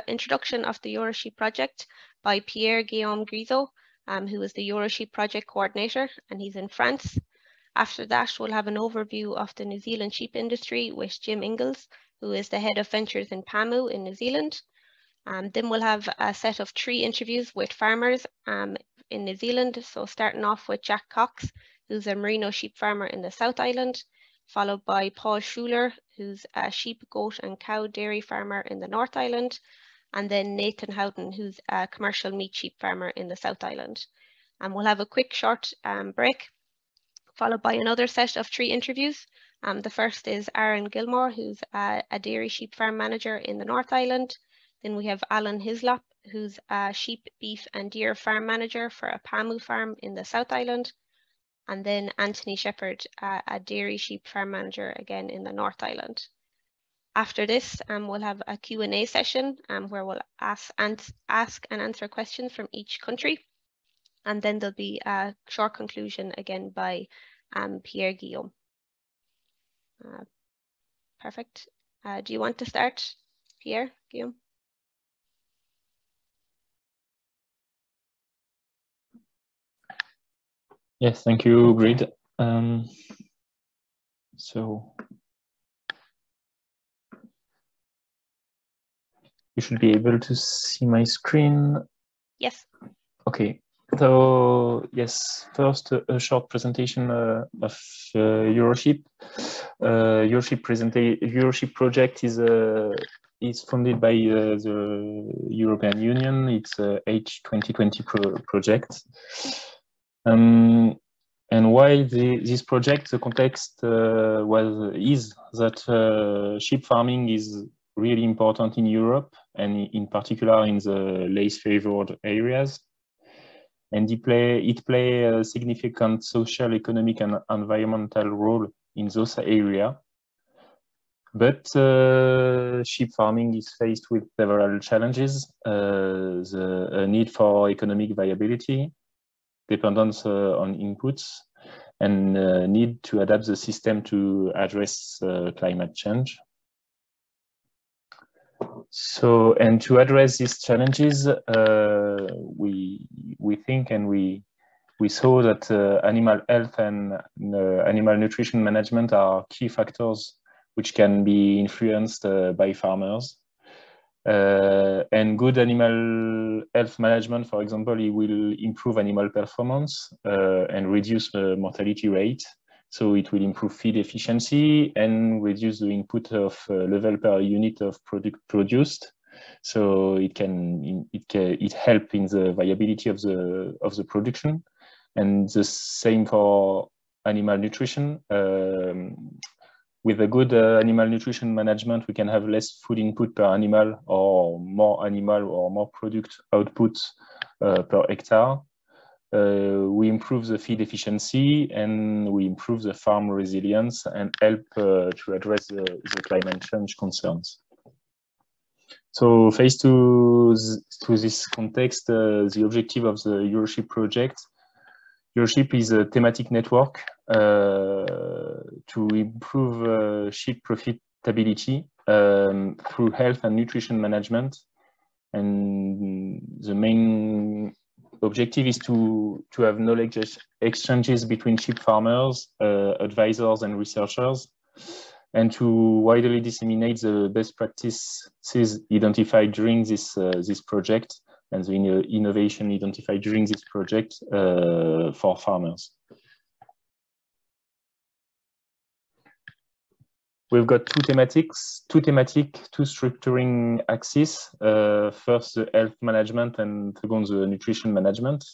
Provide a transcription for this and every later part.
introduction of the EuroSheep project by Pierre-Guillaume Grisot, who is the EuroSheep project coordinator, and he's in France. After that, we'll have an overview of the New Zealand sheep industry with Jim Ingalls, who is the head of ventures in PAMU in New Zealand. Then we'll have a set of 3 interviews with farmers in New Zealand. So starting off with Jack Cox, who's a merino sheep farmer in the South Island, followed by Paul Schuler, who's a sheep, goat and cow dairy farmer in the North Island, and then Nathan Houghton, who's a commercial meat sheep farmer in the South Island. And we'll have a quick short break, followed by another set of 3 interviews. The first is Aaron Gilmore, who's a dairy sheep farm manager in the North Island. Then we have Alan Hislop, who's a sheep, beef and deer farm manager for a PAMU farm in the South Island. And then Anthony Shepherd, a dairy sheep farm manager again in the North Island. After this, we'll have a Q&A session where we'll ask and answer questions from each country. And then there'll be a short conclusion again by Pierre-Guillaume. Perfect. Do you want to start, Pierre-Guillaume? Yes, thank you, Grid. So you should be able to see my screen. Yes. Okay. So yes, first a short presentation of EuroSheep. EuroSheep project is funded by the European Union. It's a H2020 project. And why this project, the context is that sheep farming is really important in Europe, and in particular in the less favored areas. And it play a significant social, economic, and environmental role in those areas. But sheep farming is faced with several challenges: the need for economic viability, dependence on inputs, and need to adapt the system to address climate change. So, and to address these challenges, we think and we saw that animal health and animal nutrition management are key factors which can be influenced by farmers. And good animal health management, for example, it will improve animal performance and reduce the mortality rate. So it will improve feed efficiency and reduce the input of level per unit of product produced. So it help in the viability of the production. And the same for animal nutrition. With a good animal nutrition management, we can have less food input per animal or more product output per hectare. We improve the feed efficiency and we improve the farm resilience and help to address the climate change concerns. So faced to this context, the objective of the EuroSheep project, EuroSheep is a thematic network to improve sheep profitability through health and nutrition management. And the main objective is to have knowledge exchanges between sheep farmers, advisors and researchers, and to widely disseminate the best practices identified during this project and the innovation identified during this project for farmers. We've got two structuring axes. First, the health management, and second, the nutrition management.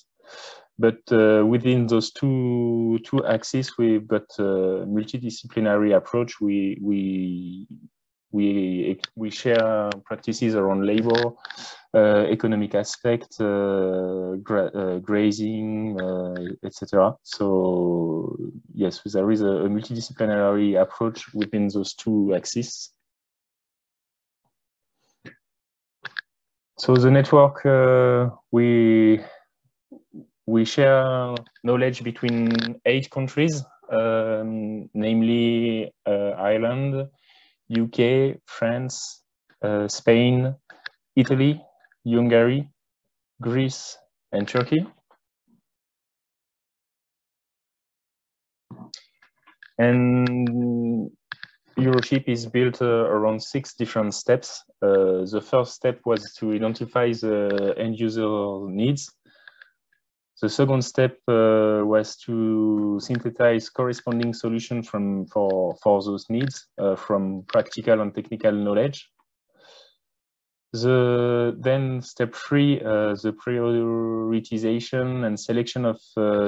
But within those two axes, we've got a multidisciplinary approach. We share practices around labor, economic aspect, grazing, etc. So yes, there is a multidisciplinary approach within those two axes. So the network, we share knowledge between 8 countries, namely Ireland, UK, France, Spain, Italy, Hungary, Greece, and Turkey. And EuroSheep is built around 6 different steps. The first step was to identify the end user needs. The second step was to synthesize corresponding solutions for those needs from practical and technical knowledge. Then step 3, the prioritization and selection of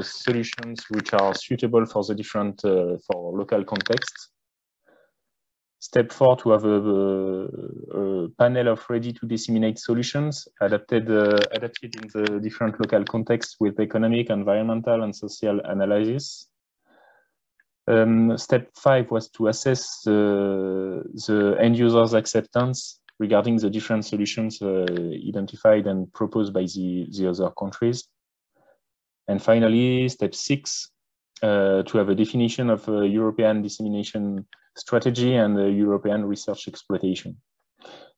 solutions which are suitable for the different for local contexts. Step 4, to have a panel of ready to disseminate solutions adapted in the different local contexts with economic, environmental, and social analysis. Step 5 was to assess the end user's acceptance regarding the different solutions identified and proposed by the other countries. And finally, step 6, to have a definition of a European dissemination strategy and European research exploitation.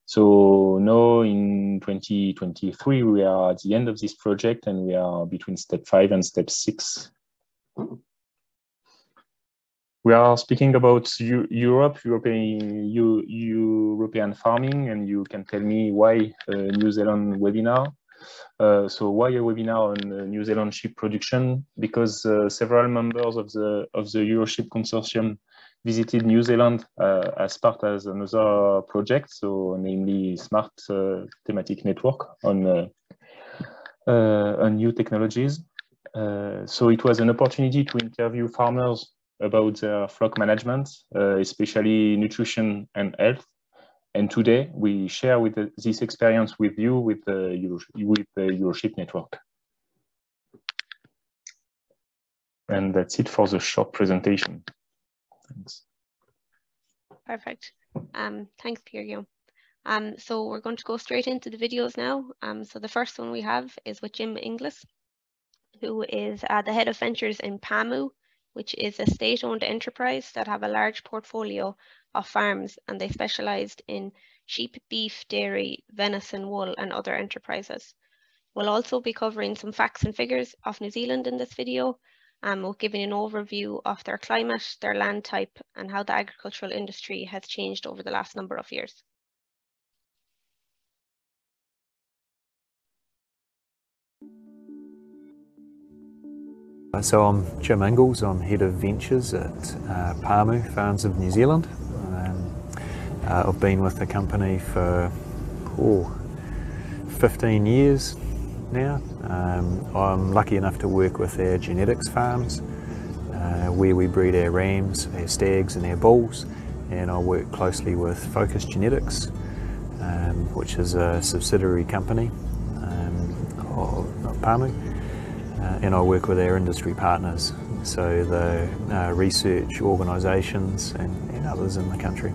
So now in 2023, we are at the end of this project and we are between step 5 and step 6. We are speaking about European farming, and you can tell me why a New Zealand webinar. So why a webinar on New Zealand sheep production? Because several members of the EuroSheep consortium visited New Zealand as part of another project, so namely Smart Thematic Network on new technologies. So it was an opportunity to interview farmers about their flock management, especially nutrition and health. And today we share this experience with you with the EuroSheep network. And that's it for the short presentation. Thanks. Perfect. Thanks, Pierre. So we're going to go straight into the videos now. So the first one we have is with Jim Inglis, who is the head of ventures in PAMU, which is a state-owned enterprise that have a large portfolio of farms, and they specialized in sheep, beef, dairy, venison, wool, and other enterprises. We'll also be covering some facts and figures of New Zealand in this video. We'll give you an overview of their climate, their land type, and how the agricultural industry has changed over the last number of years. So I'm Jim Inglis, I'm Head of Ventures at PAMU, Farms of New Zealand. I've been with the company for 15 years now. I'm lucky enough to work with our genetics farms where we breed our rams, our stags and our bulls, and I work closely with Focus Genetics, which is a subsidiary company of PAMU. And I work with our industry partners, so the research organisations and others in the country.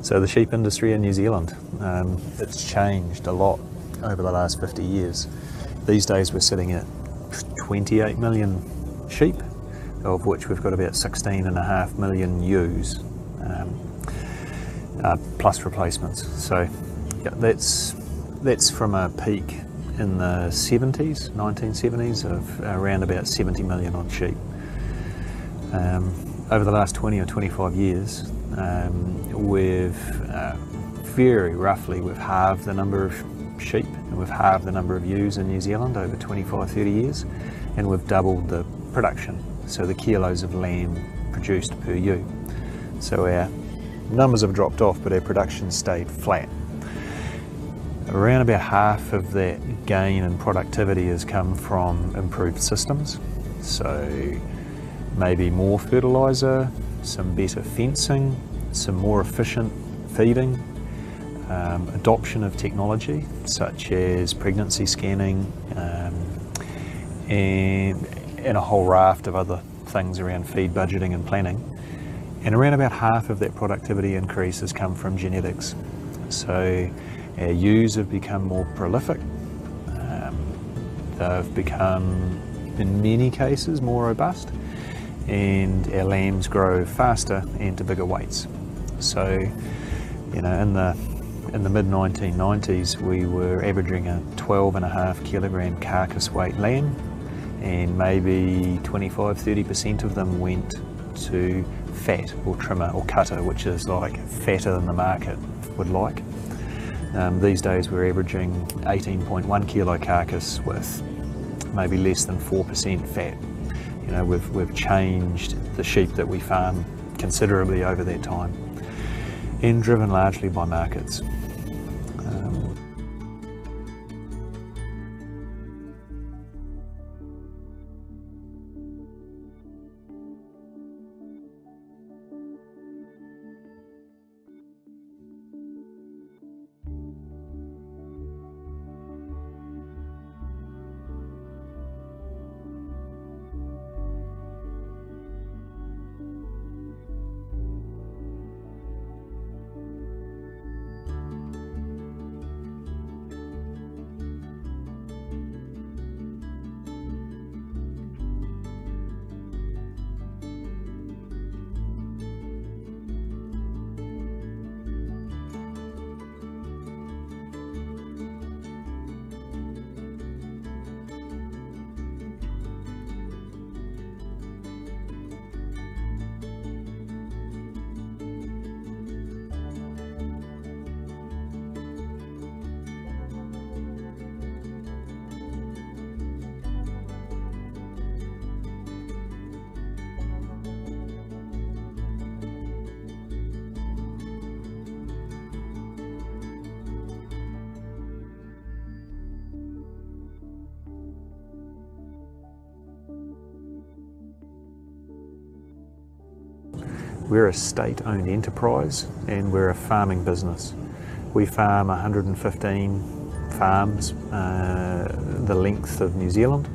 So the sheep industry in New Zealand, it's changed a lot over the last 50 years. These days we're sitting at 28 million sheep, of which we've got about 16.5 million ewes, plus replacements. So yeah, that's from a peak in the 1970s of around about 70 million odd sheep. Over the last 20 or 25 years, we've very roughly we've halved the number of sheep and we've halved the number of ewes in New Zealand over 25-30 years, and we've doubled the production, so the kilos of lamb produced per ewe. So our numbers have dropped off, but our production stayed flat. Around about half of that gain in productivity has come from improved systems, so maybe more fertiliser, some better fencing, some more efficient feeding, adoption of technology such as pregnancy scanning, and a whole raft of other things around feed budgeting and planning. And around about half of that productivity increase has come from genetics. So our ewes have become more prolific, they've become in many cases more robust, and our lambs grow faster and to bigger weights. So, you know, in the mid-1990s we were averaging a 12.5 kilogram carcass weight lamb, and maybe 25-30% of them went to fat or trimmer or cutter, which is like fatter than the market would like. These days we're averaging 18.1 kilo carcass with maybe less than 4% fat. You know, we've changed the sheep that we farm considerably over that time, and driven largely by markets. We're a state-owned enterprise and we're a farming business. We farm 115 farms the length of New Zealand.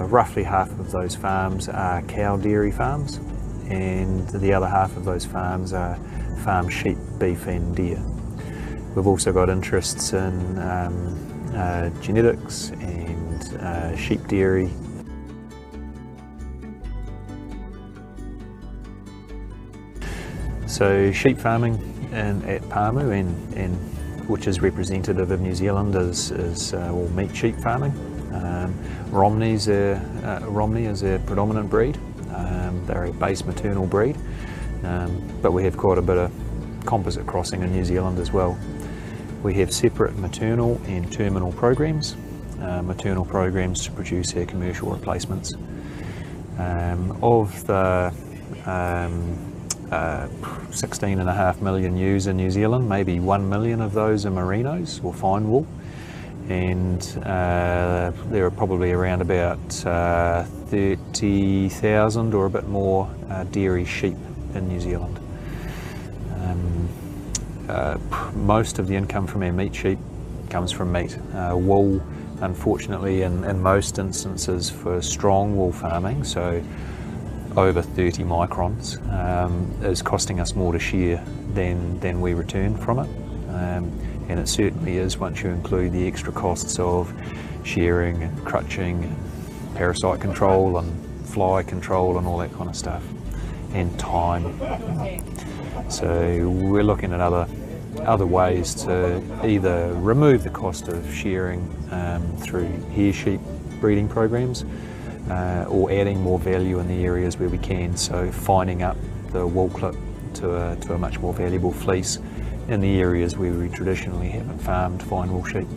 Roughly half of those farms are cow dairy farms, and the other half of those farms are farm sheep, beef and deer. We've also got interests in genetics and sheep dairy. So sheep farming at Pamu, and which is representative of New Zealand, is all meat sheep farming. Romney is a predominant breed. They're a base maternal breed, but we have quite a bit of composite crossing in New Zealand as well. We have separate maternal and terminal programs. Maternal programs to produce our commercial replacements. Of the 16.5 million ewes in New Zealand, maybe 1 million of those are merinos or fine wool, and there are probably around about 30,000 or a bit more dairy sheep in New Zealand. Most of the income from our meat sheep comes from meat. Wool, unfortunately, in most instances for strong wool farming, so over 30 microns is costing us more to shear than we return from it. And it certainly is once you include the extra costs of shearing and crutching and parasite control and fly control and all that kind of stuff, and time. So we're looking at other ways to either remove the cost of shearing through hair sheep breeding programs, or adding more value in the areas where we can, so fining up the wool clip to a much more valuable fleece in the areas where we traditionally haven't farmed fine wool sheep.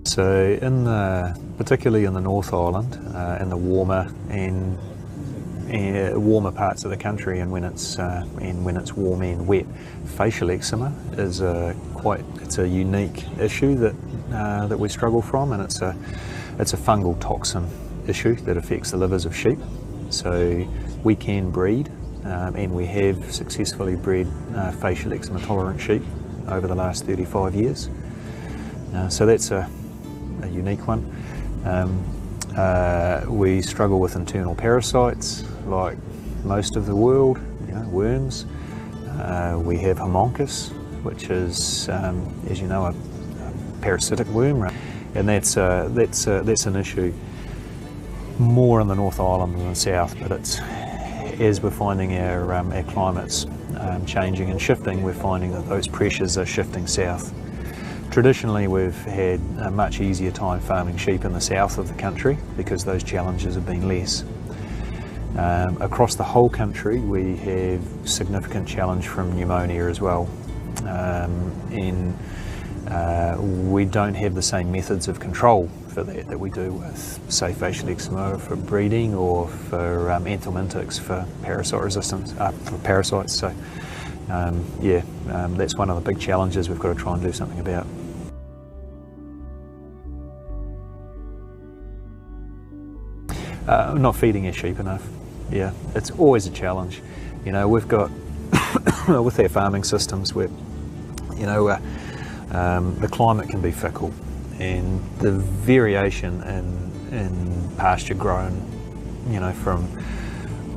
So particularly in the North Island, in the warmer warmer parts of the country, and when it's warm and wet, facial eczema is it's a unique issue that we struggle from, and it's a fungal toxin issue that affects the livers of sheep. So we can breed, and we have successfully bred facial eczema tolerant sheep over the last 35 years. So that's a unique one. We struggle with internal parasites like most of the world, worms. We have homunculus, which is, as you know, a parasitic worm, and that's an issue more in the North Island than the South. But as we're finding our climates changing and shifting, we're finding that those pressures are shifting south. Traditionally, we've had a much easier time farming sheep in the south of the country because those challenges have been less. Across the whole country, we have significant challenge from pneumonia as well, and we don't have the same methods of control for that we do with, say, facial eczema for breeding, or for anthelmintics for parasite resistance, for parasites. So that's one of the big challenges we've got to try and do something about. Not feeding our sheep enough. Yeah, it's always a challenge. We've got with our farming systems where the climate can be fickle, and the variation in pasture grown, from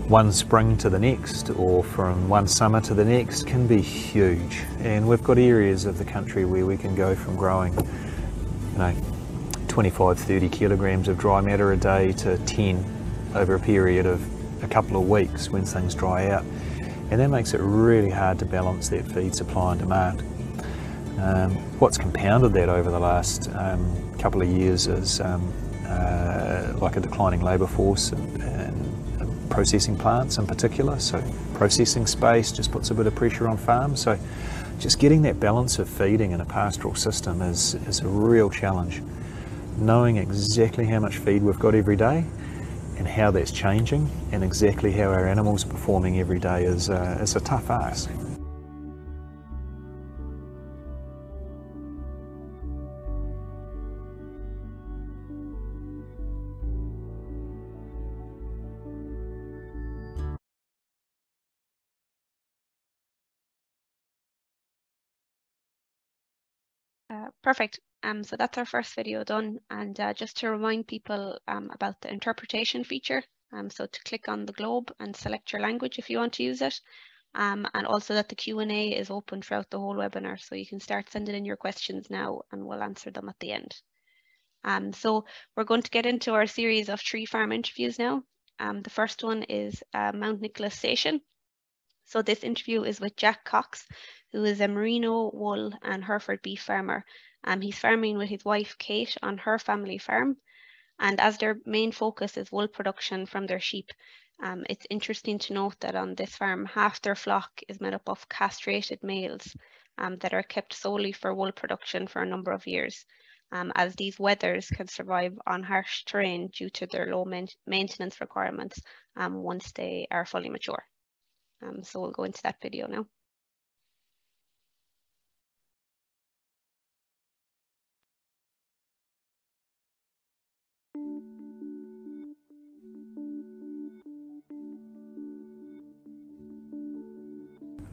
one spring to the next, or from one summer to the next, can be huge. And we've got areas of the country where we can go from growing 25-30 kilograms of dry matter a day to 10 over a period of a couple of weeks when things dry out, and that makes it really hard to balance that feed supply and demand. What's compounded that over the last couple of years is like a declining labour force and processing plants in particular. So processing space just puts a bit of pressure on farms. So just getting that balance of feeding in a pastoral system is a real challenge. Knowing exactly how much feed we've got every day and how that's changing, and exactly how our animals are performing every day is a tough ask. Perfect. So that's our first video done, and just to remind people about the interpretation feature, so to click on the globe and select your language if you want to use it, and also that the Q&A is open throughout the whole webinar, so you can start sending in your questions now and we'll answer them at the end. So we're going to get into our series of tree farm interviews now. The first one is Mount Nicholas Station. So this interview is with Jack Cox, who is a merino, wool and Hereford beef farmer. He's farming with his wife Kate on her family farm, and as their main focus is wool production from their sheep, it's interesting to note that on this farm half their flock is made up of castrated males that are kept solely for wool production for a number of years, as these wethers can survive on harsh terrain due to their low maintenance requirements once they are fully mature. So we'll go into that video now.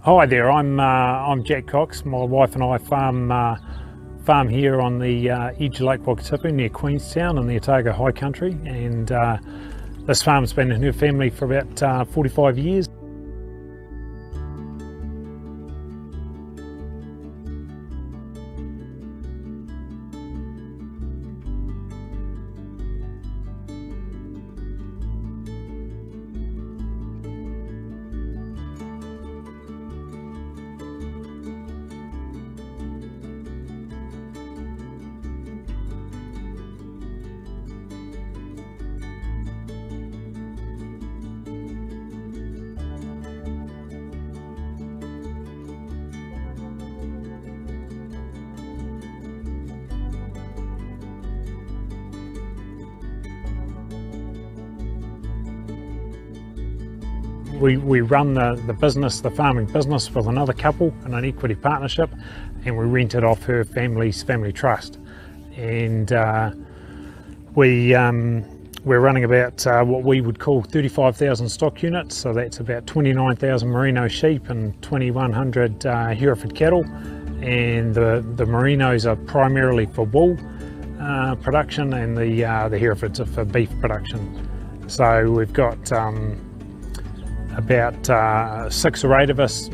Hi there, I'm Jack Cox. My wife and I farm farm here on the edge of Lake Wakatipu near Queenstown in the Otago High Country, and this farm's been in her family for about 45 years. We run the business, the farming business, with another couple in an equity partnership, and we rent it off her family's family trust. And we're running about what we would call 35,000 stock units, so that's about 29,000 merino sheep and 2,100 Hereford cattle. And the merinos are primarily for wool production, and the Herefords are for beef production. So we've got about 6 or 8 of us,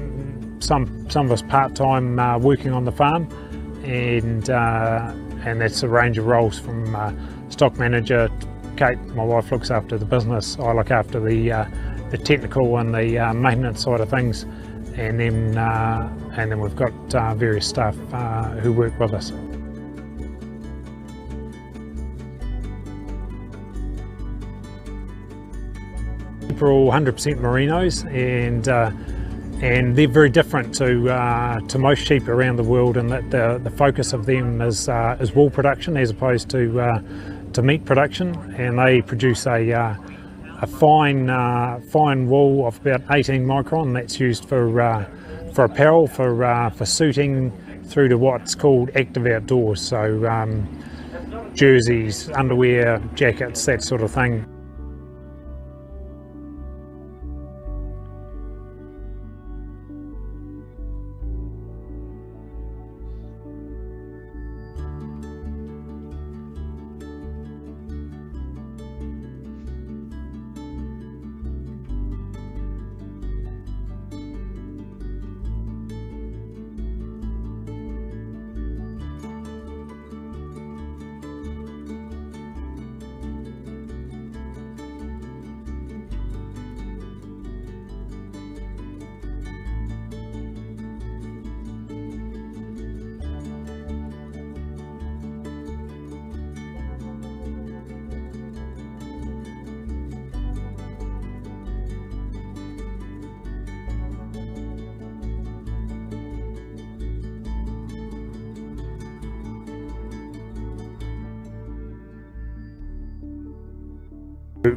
some of us part-time working on the farm, and that's a range of roles from stock manager. Kate, my wife, looks after the business. I look after the technical and the maintenance side of things, and then we've got various staff who work with us. We're all 100% merinos, and they're very different to most sheep around the world, in that the focus of them is wool production as opposed to meat production, and they produce a fine wool of about 18 micron. That's used for apparel, for suiting, through to what's called active outdoors, so jerseys, underwear, jackets, that sort of thing.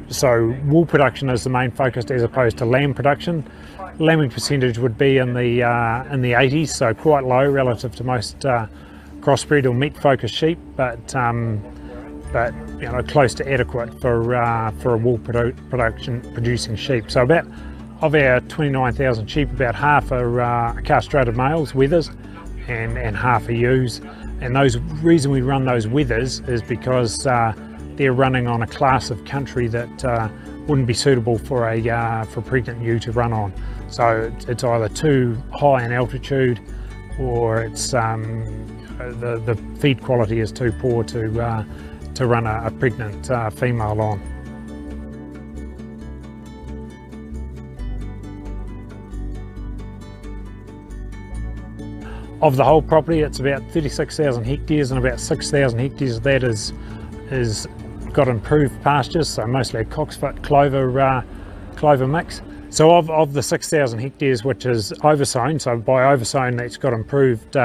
So wool production is the main focus as opposed to lamb production. Lambing percentage would be in the 80s, so quite low relative to most crossbred or meat-focused sheep, but you know, close to adequate for a wool producing sheep. So about of our 29,000 sheep, about half are castrated males, wethers, and half are ewes. And reason we run those wethers is because they're running on a class of country that wouldn't be suitable for a pregnant ewe to run on. So it's either too high in altitude, or it's the feed quality is too poor to run a pregnant female on. Of the whole property, it's about 36,000 hectares, and about 6,000 hectares of that is got improved pastures, so mostly a cocksfoot clover mix. So of the 6,000 hectares which is oversown, so by oversown that's got improved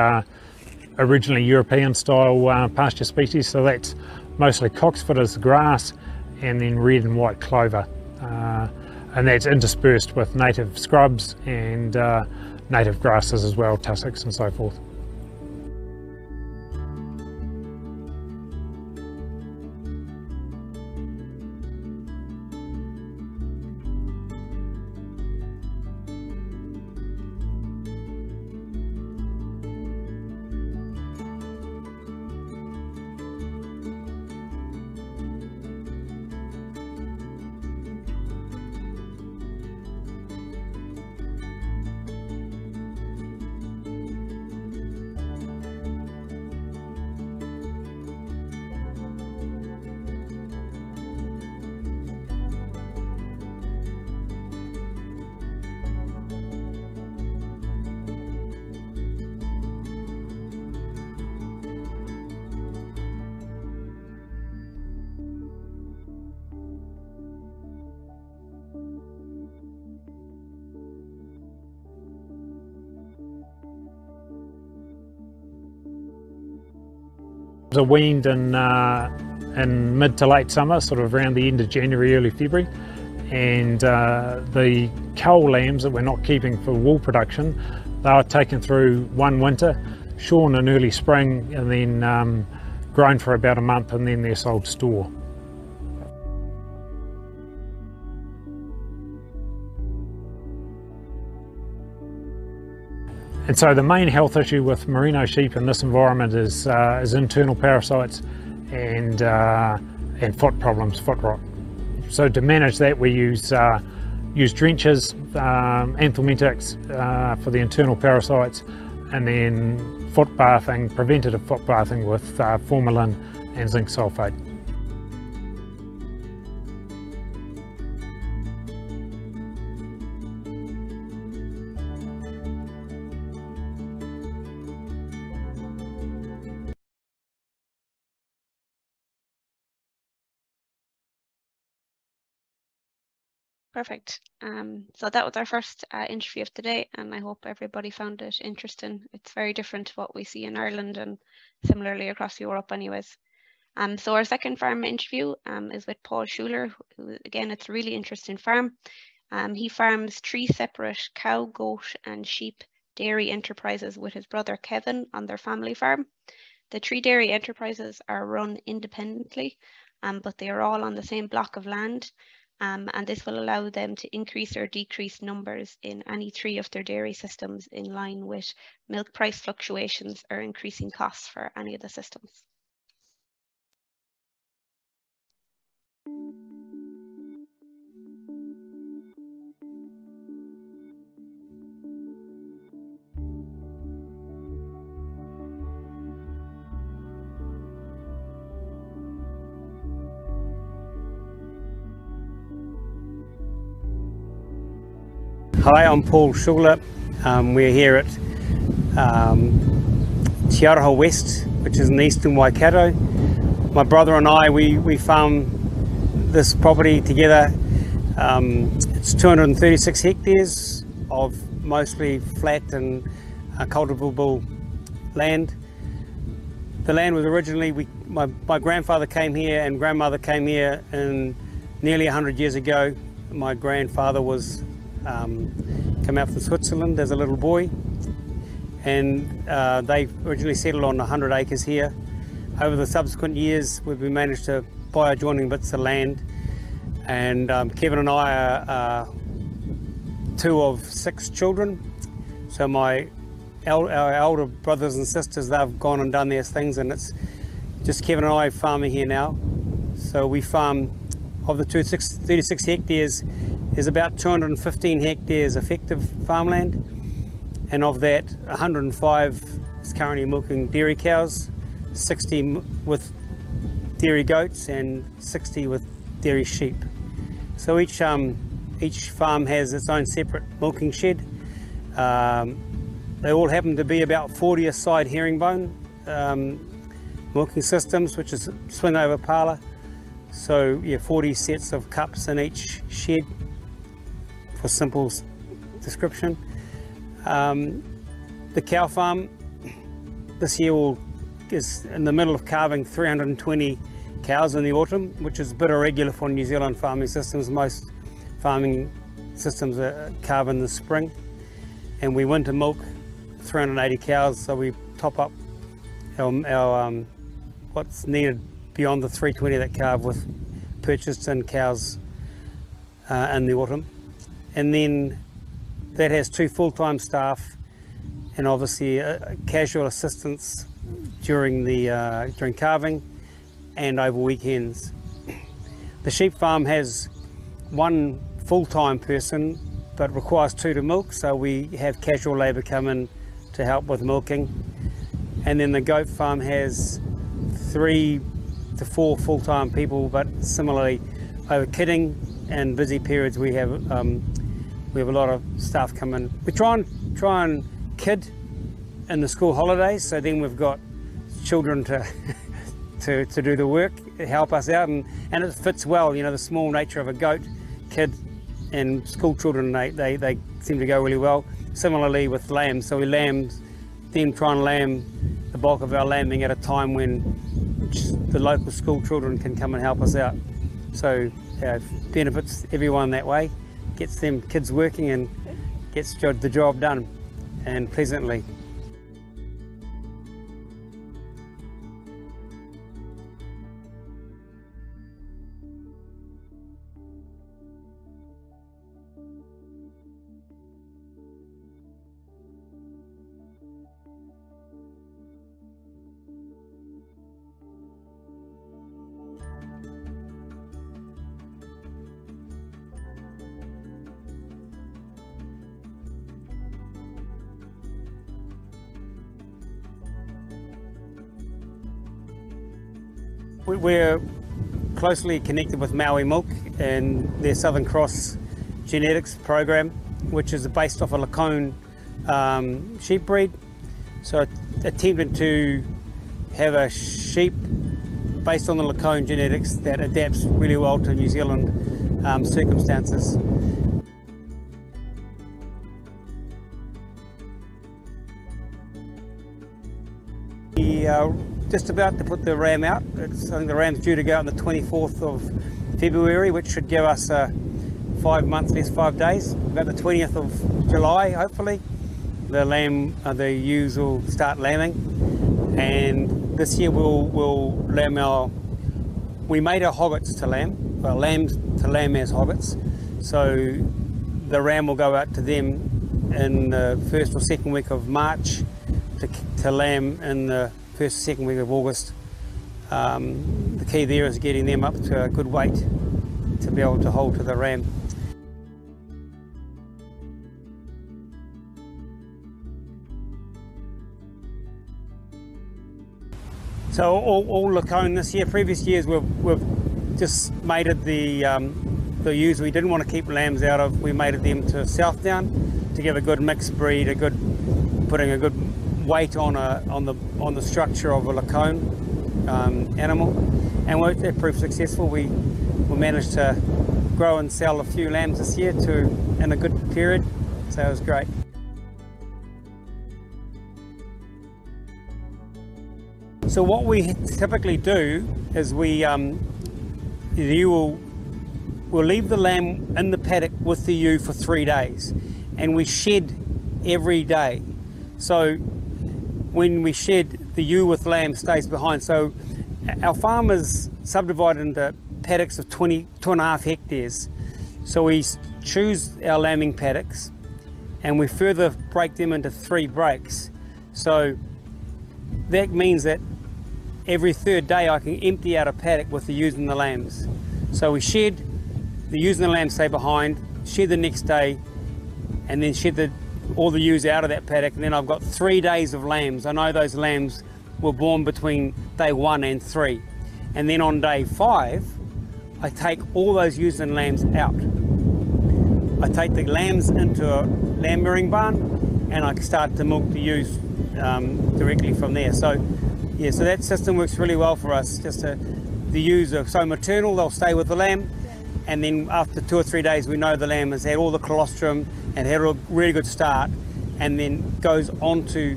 originally European style pasture species, so that's mostly cocksfoot as the grass, and then red and white clover, and that's interspersed with native scrubs and native grasses as well, tussocks and so forth. are weaned in mid to late summer, sort of around the end of January, early February. And the cull lambs that we're not keeping for wool production, they are taken through one winter, shorn in early spring, and then grown for about a month, and then they're sold store. And so the main health issue with merino sheep in this environment is internal parasites and foot problems, foot rot. So to manage that, we use drenches, anthelmintics for the internal parasites, and then foot bathing, preventative foot bathing with formalin and zinc sulfate. Perfect. So that was our first interview of today, and I hope everybody found it interesting. It's very different to what we see in Ireland and similarly across Europe anyways. So our second farm interview is with Paul Schuler, who, again, it's a really interesting farm. He farms 3 separate cow, goat and sheep dairy enterprises with his brother Kevin on their family farm. The 3 dairy enterprises are run independently, but they are all on the same block of land. And this will allow them to increase or decrease numbers in any 3 of their dairy systems in line with milk price fluctuations or increasing costs for any of the systems. Hi, I'm Paul Schuler. We're here at Tiaraha West, which is in eastern Waikato. My brother and I, we farm this property together. It's 236 hectares of mostly flat and cultivable land. The land was originally, my grandfather came here and grandmother came here in nearly 100 years ago. My grandfather was come out from Switzerland as a little boy, and they originally settled on 100 acres here. Over the subsequent years, we've managed to buy adjoining bits of land, and Kevin and I are 2 of 6 children. So our elder brothers and sisters, they've gone and done their things, and it's just Kevin and I farming here now. So we farm, of the 36 hectares, is about 215 hectares effective farmland, and of that 105 is currently milking dairy cows, 60 with dairy goats and 60 with dairy sheep. So each farm has its own separate milking shed. They all happen to be about 40 a side herringbone milking systems, which is swing over parlour. So yeah, 40 sets of cups in each shed, for simple description. The cow farm this year is in the middle of calving 320 cows in the autumn, which is a bit irregular for New Zealand farming systems. Most farming systems are calve in the spring, and we winter milk 380 cows, so we top up our what's needed beyond the 320 that calve with purchased in cows in the autumn. And then that has 2 full-time staff and obviously casual assistance during calving and over weekends. The sheep farm has 1 full-time person but requires 2 to milk, so we have casual labour come in to help with milking. And then the goat farm has 3 to 4 full-time people, but similarly over kidding and busy periods we have a lot of staff come in. We try and kid in the school holidays, so then we've got children to do the work, help us out, and it fits well. You know, the small nature of a goat, kid and school children, they seem to go really well. Similarly with lambs, so we then try and lamb the bulk of our lambing at a time when which the local school children can come and help us out. So benefits everyone that way, gets them kids working and gets the job done and pleasantly. We're closely connected with Maui Milk and their Southern Cross genetics program, which is based off a Lacone sheep breed. So attempting to have a sheep based on the Lacone genetics that adapts really well to New Zealand circumstances. We are just about to put the ram out. I think the ram's due to go out on the 24th of February, which should give us 5 months, less 5 days. About the 20th of July, hopefully, the ewes will start lambing. And this year we'll lamb we made our hoggets to lamb, well, lambs to lamb as hoggets. So the ram will go out to them in the first or second week of March to lamb in the first or second week of August. The key there is getting them up to a good weight to be able to hold to the ram. So all Lacone this year. Previous years we've just mated the ewes we didn't want to keep lambs out of. We mated them to Southdown to give a good mixed breed, putting a good weight on the structure of a Lacone animal, and it proved successful. We managed to grow and sell a few lambs this year in a good period, so it was great. So what we typically do is we'll leave the lamb in the paddock with the ewe for 3 days, and we shed every day. So when we shed, the ewe with lamb stays behind. So our farm is subdivided into paddocks of 2.5 hectares. So we choose our lambing paddocks and we further break them into 3 breaks. So that means that every 3rd day I can empty out a paddock with the ewes and the lambs. So we shed, the ewes and the lambs stay behind, shed the next day, and then shed all the ewes out of that paddock, and then I've got 3 days of lambs. I know those lambs were born between day 1 and 3. And then on day 5, I take all those ewes and lambs out. I take the lambs into a lamb rearing barn, and I start to milk the ewes directly from there. So yeah, so that system works really well for us. The ewes are so maternal, they'll stay with the lamb, and then after 2 or 3 days we know the lamb has had all the colostrum and had a really good start, and then goes on to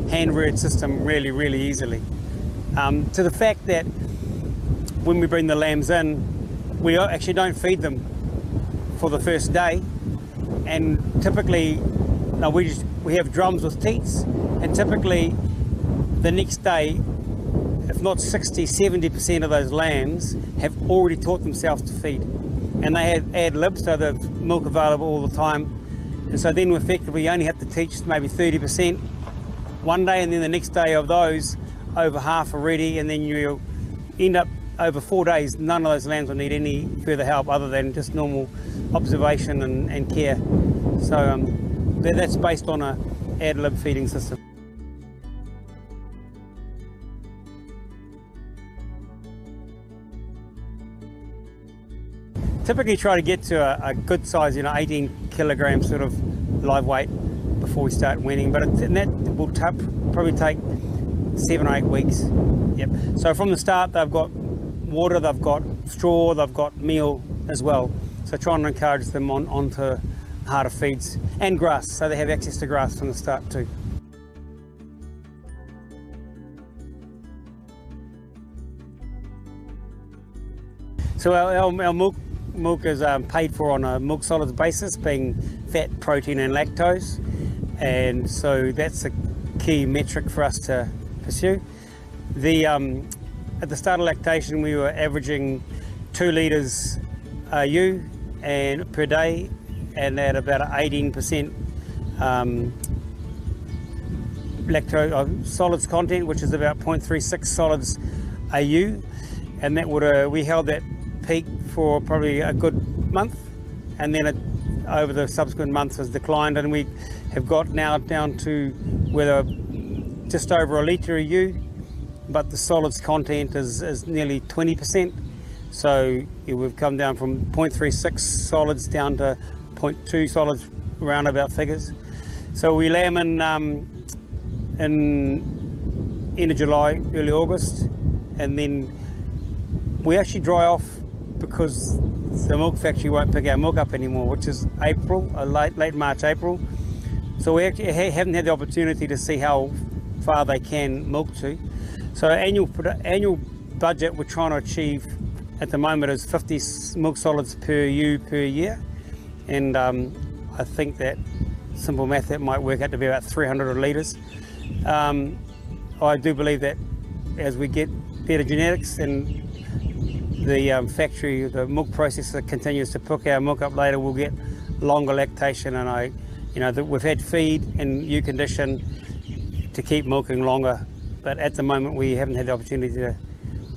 hand-reared system really easily. To the fact that when we bring the lambs in, we actually don't feed them for the first day, and typically we have drums with teats, and typically the next day, if not 60–70% of those lambs have already taught themselves to feed, and they have ad libs, so there's milk available all the time. And so then effectively you only have to teach maybe 30% one day, and then the next day of those over half are ready, and then you'll end up over 4 days none of those lambs will need any further help other than just normal observation and care. So that's based on a ad lib feeding system. Typically try to get to a good size, 18 kilograms sort of live weight before we start weaning, but that will probably take 7 or 8 weeks. Yep. So from the start they've got water, they've got straw, they've got meal as well. So trying to encourage them onto harder feeds and grass, so they have access to grass from the start too. So our milk is paid for on a milk solids basis, being fat, protein and lactose, and so that's a key metric for us to pursue. At the start of lactation we were averaging 2 litres ewe and per day, and at about 18% lactose solids content, which is about 0.36 solids AU, and that would we held that peak for probably a good month, and then over the subsequent months has declined, and we have got now down to whether just over a litre a ewe, but the solids content is nearly 20%. So we've come down from 0.36 solids down to 0.2 solids roundabout figures. So we lamb in end of July, early August, and then we actually dry off because the milk factory won't pick our milk up anymore, which is April, late March, April. So we actually haven't had the opportunity to see how far they can milk to. So annual budget we're trying to achieve at the moment is 50 milk solids per ewe per year, and I think that simple math that might work out to be about 300 litres. I do believe that as we get better genetics and the factory, the milk processor continues to pick our milk up later, we'll get longer lactation, and we've had feed and ewe condition to keep milking longer, but at the moment we haven't had the opportunity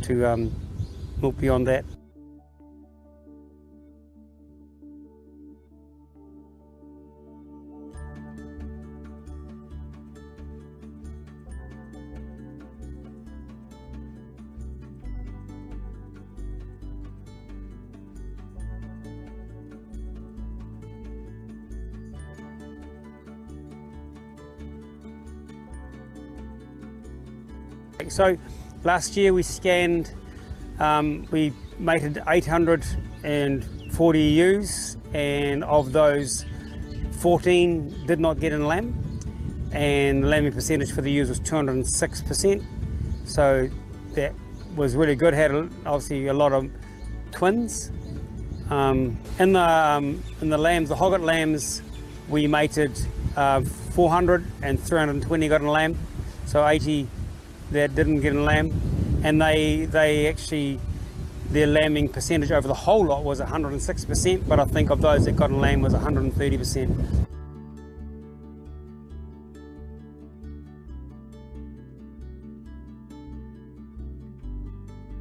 to milk beyond that. So last year we scanned, we mated 840 ewes, and of those 14 did not get in lamb, and the lambing percentage for the ewes was 206%. So that was really good. Had obviously a lot of twins. In the lambs, the hogget lambs, we mated 400 and 320 got in lamb, so 80 that didn't get in lamb, and they actually, their lambing percentage over the whole lot was 106%, but I think of those that got in lamb was 130%.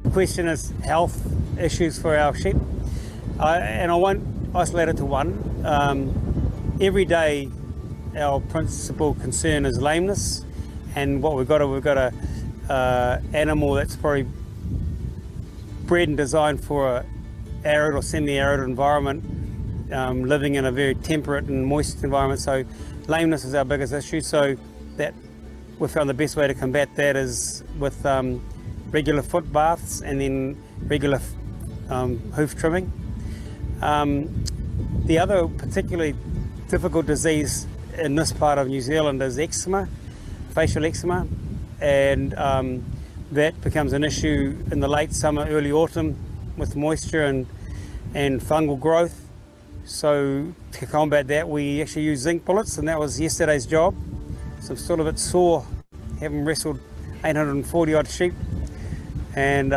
The question is health issues for our sheep, and I won't isolate it to one. Every day our principal concern is lameness, and what we've got a animal that's probably bred and designed for an arid or semi-arid environment, living in a very temperate and moist environment. So lameness is our biggest issue. So that we found the best way to combat that is with regular foot baths and then regular hoof trimming. The other particularly difficult disease in this part of New Zealand is eczema, facial eczema, and that becomes an issue in the late summer, early autumn with moisture and fungal growth. So to combat that, we actually use zinc bullets, and that was yesterday's job. So I'm still a bit sore, having wrestled 840 odd sheep, and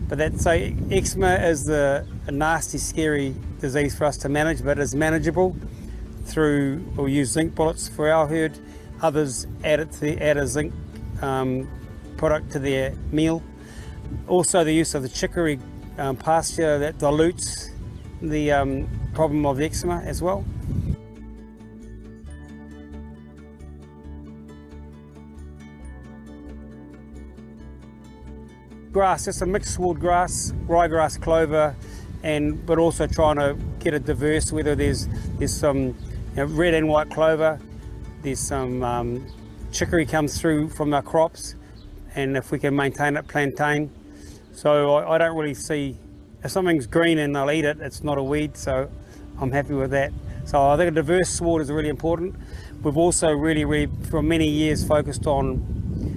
but that, so eczema is a nasty, scary disease for us to manage, but it's manageable through, we'll use zinc bullets for our herd. Others add a zinc product to their meal. Also the use of the chicory pasture that dilutes the problem of eczema as well. Grass, just a mixed sward grass, ryegrass, clover, but also trying to get it diverse, whether there's some red and white clover, there's some chicory comes through from our crops, and if we can maintain it, plantain. So I don't really see, if something's green and they'll eat it, it's not a weed, so I'm happy with that. So I think a diverse sward is really important. We've also really for many years focused on,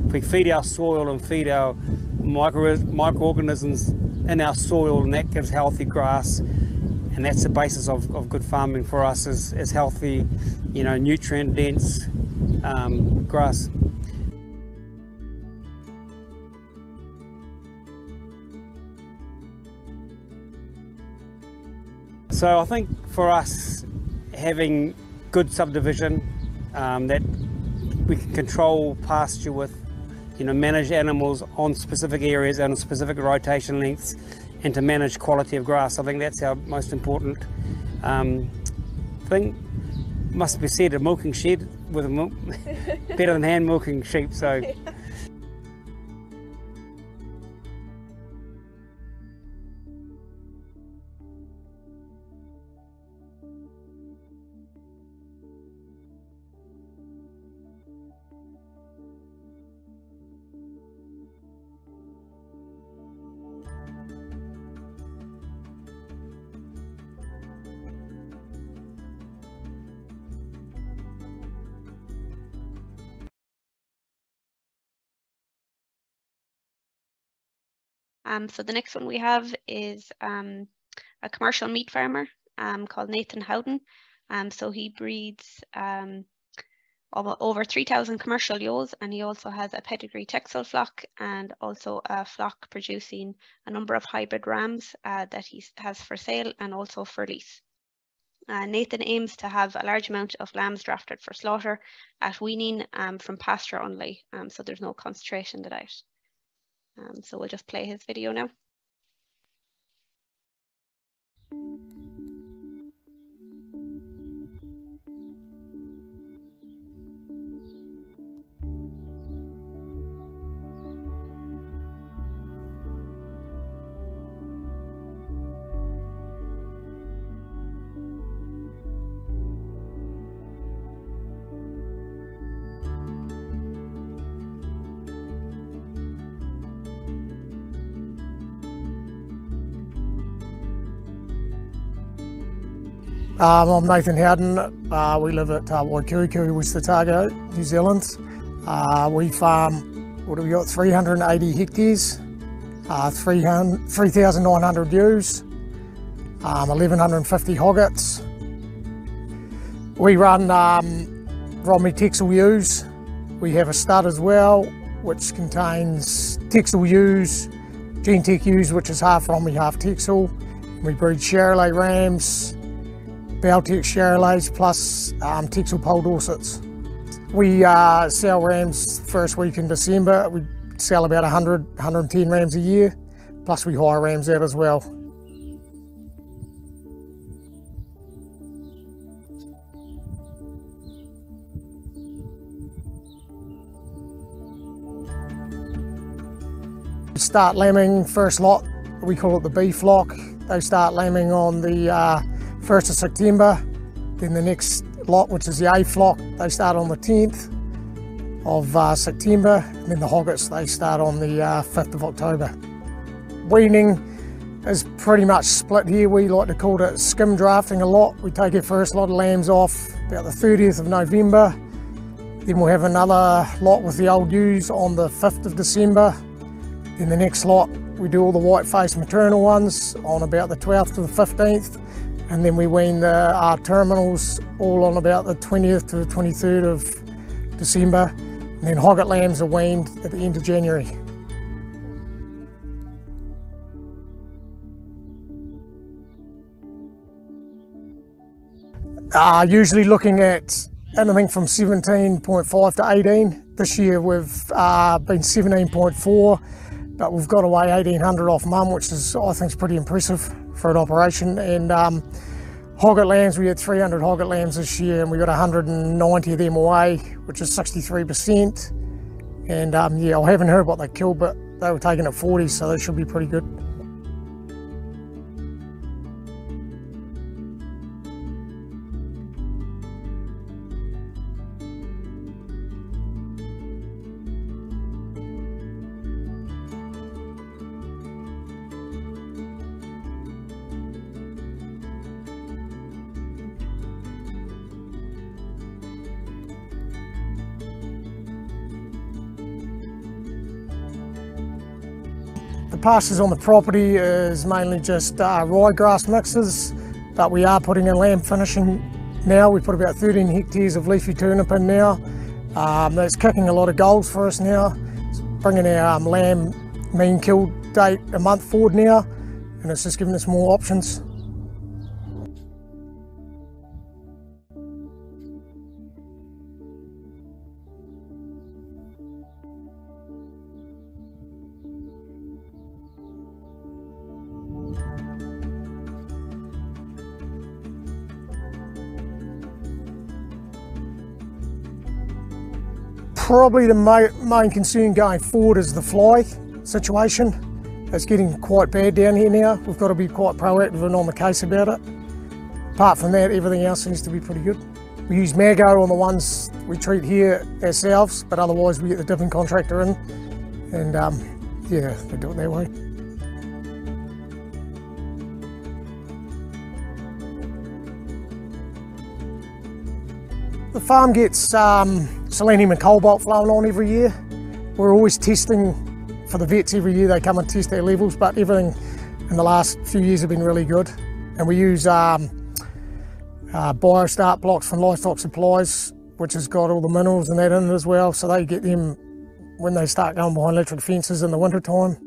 if we feed our soil and feed our microorganisms in our soil, and that gives healthy grass, and that's the basis of good farming for us, is healthy, nutrient dense grass. So I think for us, having good subdivision, that we can control pasture with, manage animals on specific areas and on specific rotation lengths, and to manage quality of grass. I think that's our most important thing. Must be said, a milking shed with a milk better than hand milking sheep. So. So the next one we have is a commercial meat farmer called Nathan Howden. So he breeds over 3,000 commercial ewes, and he also has a pedigree Texel flock and also a flock producing a number of hybrid rams that he has for sale and also for lease. Nathan aims to have a large amount of lambs drafted for slaughter at weaning from pasture only, so there's no concentration in the diet. So we'll just play his video now. I'm Nathan Howden. We live at Waikirikiri, West Otago, New Zealand. We farm, what have we got, 380 hectares, 3,900 ewes, 1,150 hoggets. We run Romney Texel ewes. We have a stud as well, which contains Texel ewes, Gentech ewes, which is half Romney, half Texel. We breed Charolais rams, Baltic Charolais plus Texel Pole Dorsets. We sell rams first week in December. We sell about 110 rams a year, plus we hire rams out as well. We start lambing first lot, we call it the B flock. They start lambing on the 1st of September. Then the next lot, which is the A flock, they start on the 10th of September. And then the hoggets, they start on the 5th of October. Weaning is pretty much split here. We like to call it skim drafting a lot. We take our first lot of lambs off about the 30th of November. Then we'll have another lot with the old ewes on the 5th of December. Then the next lot, we do all the white-faced maternal ones on about the 12th to the 15th. And then we wean our terminals all on about the 20th to the 23rd of December. And then hogget lambs are weaned at the end of January. Usually looking at anything from 17.5 to 18. This year we've been 17.4, but we've got away 1,800 off mum, which is, I think, is pretty impressive for an operation. And hogget lambs, we had 300 hogget lambs this year, and we got 190 of them away, which is 63%. And yeah, I haven't heard what they killed, but they were taken at 40, so they should be pretty good. The pastures on the property is mainly just ryegrass mixes, but we are putting in lamb finishing now. We put about 13 hectares of leafy turnip in now. That's kicking a lot of goals for us now. It's bringing our lamb mean kill date a month forward now, and it's just giving us more options. Probably the main concern going forward is the fly situation. It's getting quite bad down here now. We've got to be quite proactive and on the case about it. Apart from that, everything else seems to be pretty good. We use Mago on the ones we treat here ourselves, but otherwise we get the dipping contractor in, and yeah, they do it their way. The farm gets selenium and cobalt flowing on every year. We're always testing for the vets every year. They come and test their levels, but everything in the last few years have been really good. And we use bio-start blocks from Livestock Supplies, which has got all the minerals and that in it as well, so they get them when they start going behind electric fences in the winter time.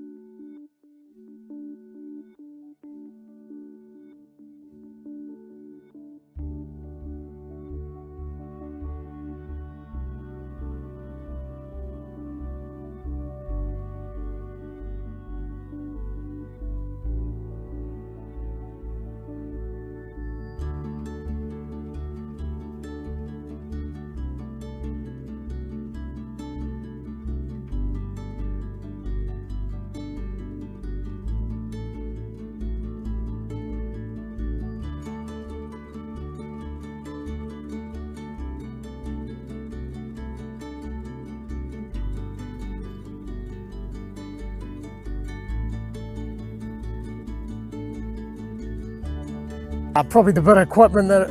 Probably the bit of equipment that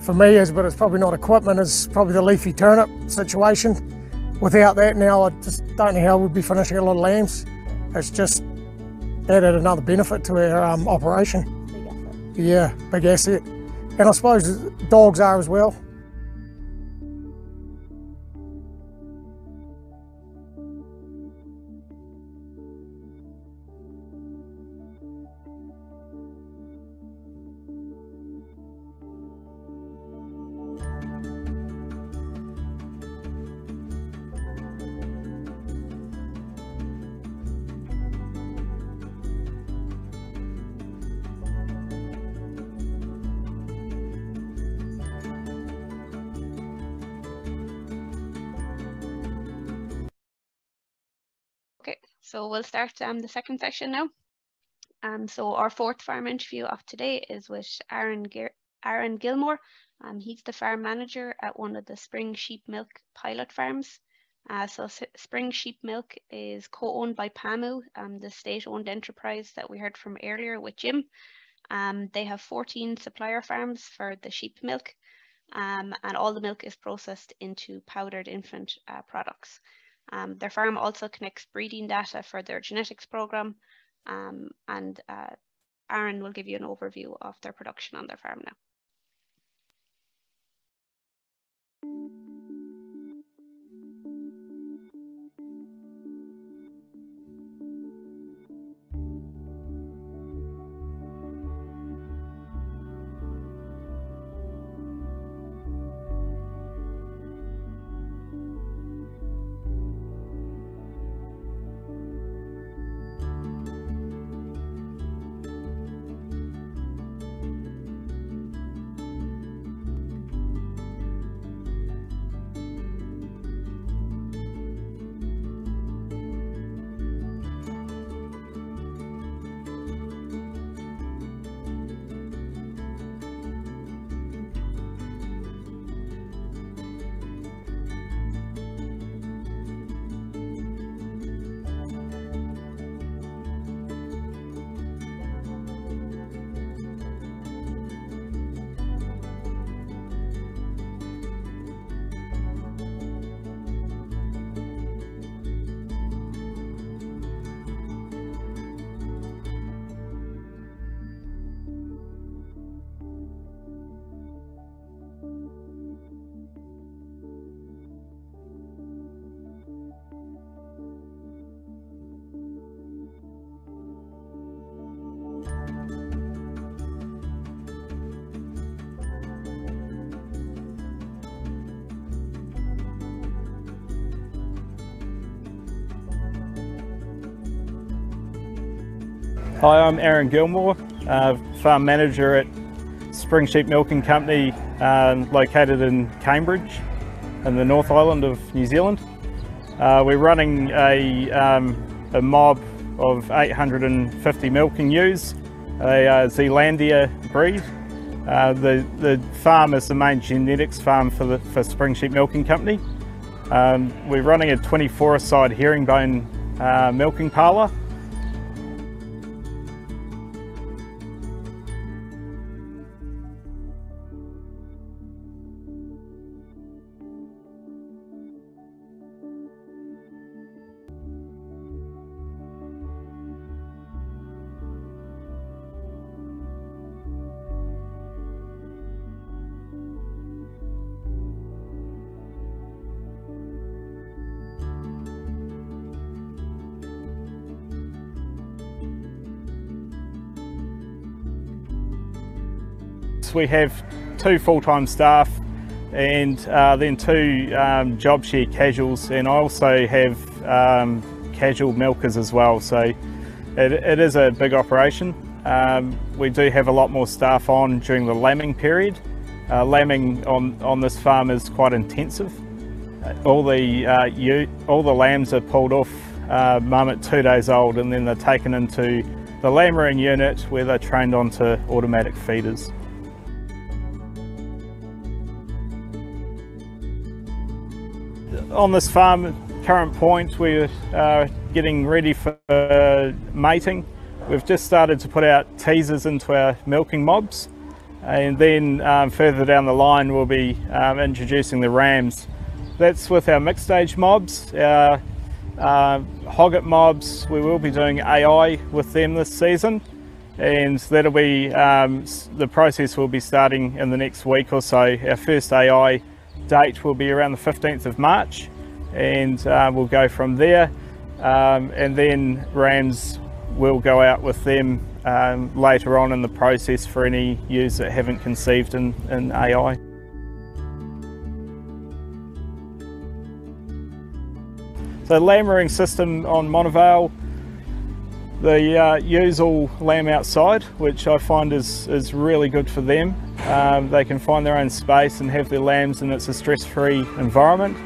for me is, but it's probably not equipment, is probably the leafy turnip situation. Without that now I just don't know how we'd be finishing a lot of lambs. It's just added another benefit to our operation. Big asset. Yeah, big asset. And I suppose dogs are as well. Okay, so we'll start the second session now. So our fourth farm interview of today is with Aaron Gilmore. He's the farm manager at one of the Spring Sheep Milk pilot farms. Spring Sheep Milk is co-owned by PAMU, the state-owned enterprise that we heard from earlier with Jim. They have 14 supplier farms for the sheep milk, and all the milk is processed into powdered infant products. Their farm also connects breeding data for their genetics program, and Aaron will give you an overview of their production on their farm now. Hi, I'm Aaron Gilmore, farm manager at Spring Sheep Milking Company, located in Cambridge in the North Island of New Zealand. We're running a mob of 850 milking ewes, a Zealandia breed. The farm is the main genetics farm for Spring Sheep Milking Company. We're running a 24-a-side herringbone milking parlour. We have 2 full-time staff and then 2 job share casuals, and I also have casual milkers as well, so it is a big operation. We do have a lot more staff on during the lambing period. Lambing on this farm is quite intensive. All the lambs are pulled off mum at 2 days old, and then they're taken into the lambering unit where they're trained onto automatic feeders. On this farm, current point, we're getting ready for mating. We've just started to put out teasers into our milking mobs, and then further down the line we'll be introducing the rams. That's with our mixed stage mobs. Our hogget mobs, we will be doing AI with them this season, and that'll be the process will be starting in the next week or so. Our first AI date will be around the 15th of March, and we'll go from there, and then rams will go out with them later on in the process for any ewes that haven't conceived in AI. So lambering system on Monavale, the ewes all lamb outside, which I find is really good for them. They can find their own space and have their lambs, and it's a stress-free environment.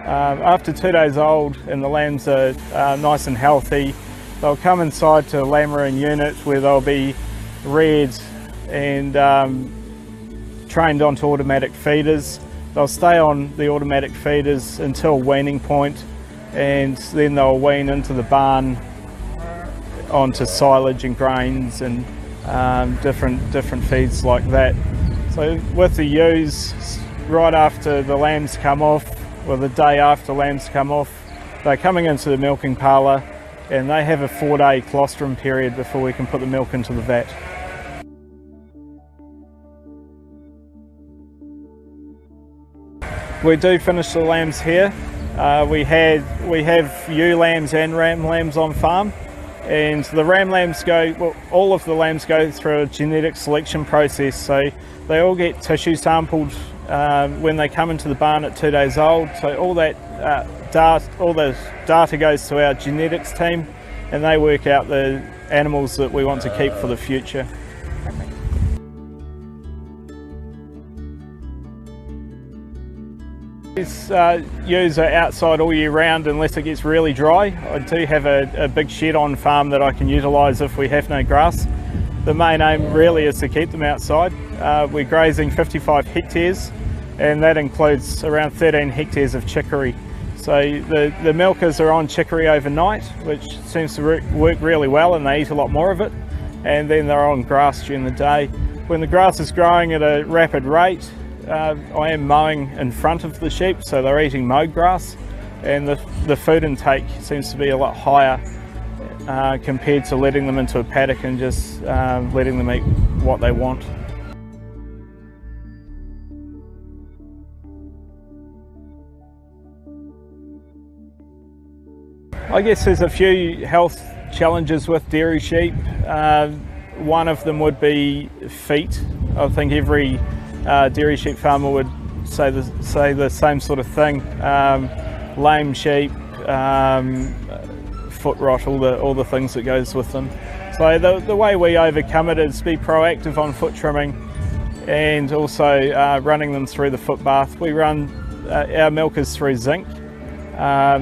After 2 days old and the lambs are nice and healthy, they'll come inside to a lambering unit where they'll be reared and trained onto automatic feeders. They'll stay on the automatic feeders until weaning point, and then they'll wean into the barn onto silage and grains and different feeds like that. So with the ewes, right after the lambs come off, or the day after lambs come off, they're coming into the milking parlour, and they have a 4-day colostrum period before we can put the milk into the vat. We do finish the lambs here. We have ewe lambs and ram lambs on farm, and the ram lambs all of the lambs go through a genetic selection process, so they all get tissue sampled when they come into the barn at 2 days old. So all the data goes to our genetics team, and they work out the animals that we want to keep for the future. These ewes are outside all year round unless it gets really dry. I do have a big shed on farm that I can utilise if we have no grass. The main aim really is to keep them outside. We're grazing 55 hectares, and that includes around 13 hectares of chicory. So the milkers are on chicory overnight, which seems to work really well, and they eat a lot more of it, and then they're on grass during the day. When the grass is growing at a rapid rate, I am mowing in front of the sheep, so they're eating mowed grass, and the food intake seems to be a lot higher compared to letting them into a paddock and just letting them eat what they want. I guess there's a few health challenges with dairy sheep. One of them would be feet. I think every dairy sheep farmer would say the same sort of thing. Lame sheep, foot rot, all the things that goes with them. So the way we overcome it is be proactive on foot trimming and also running them through the foot bath. We run our milkers through zinc,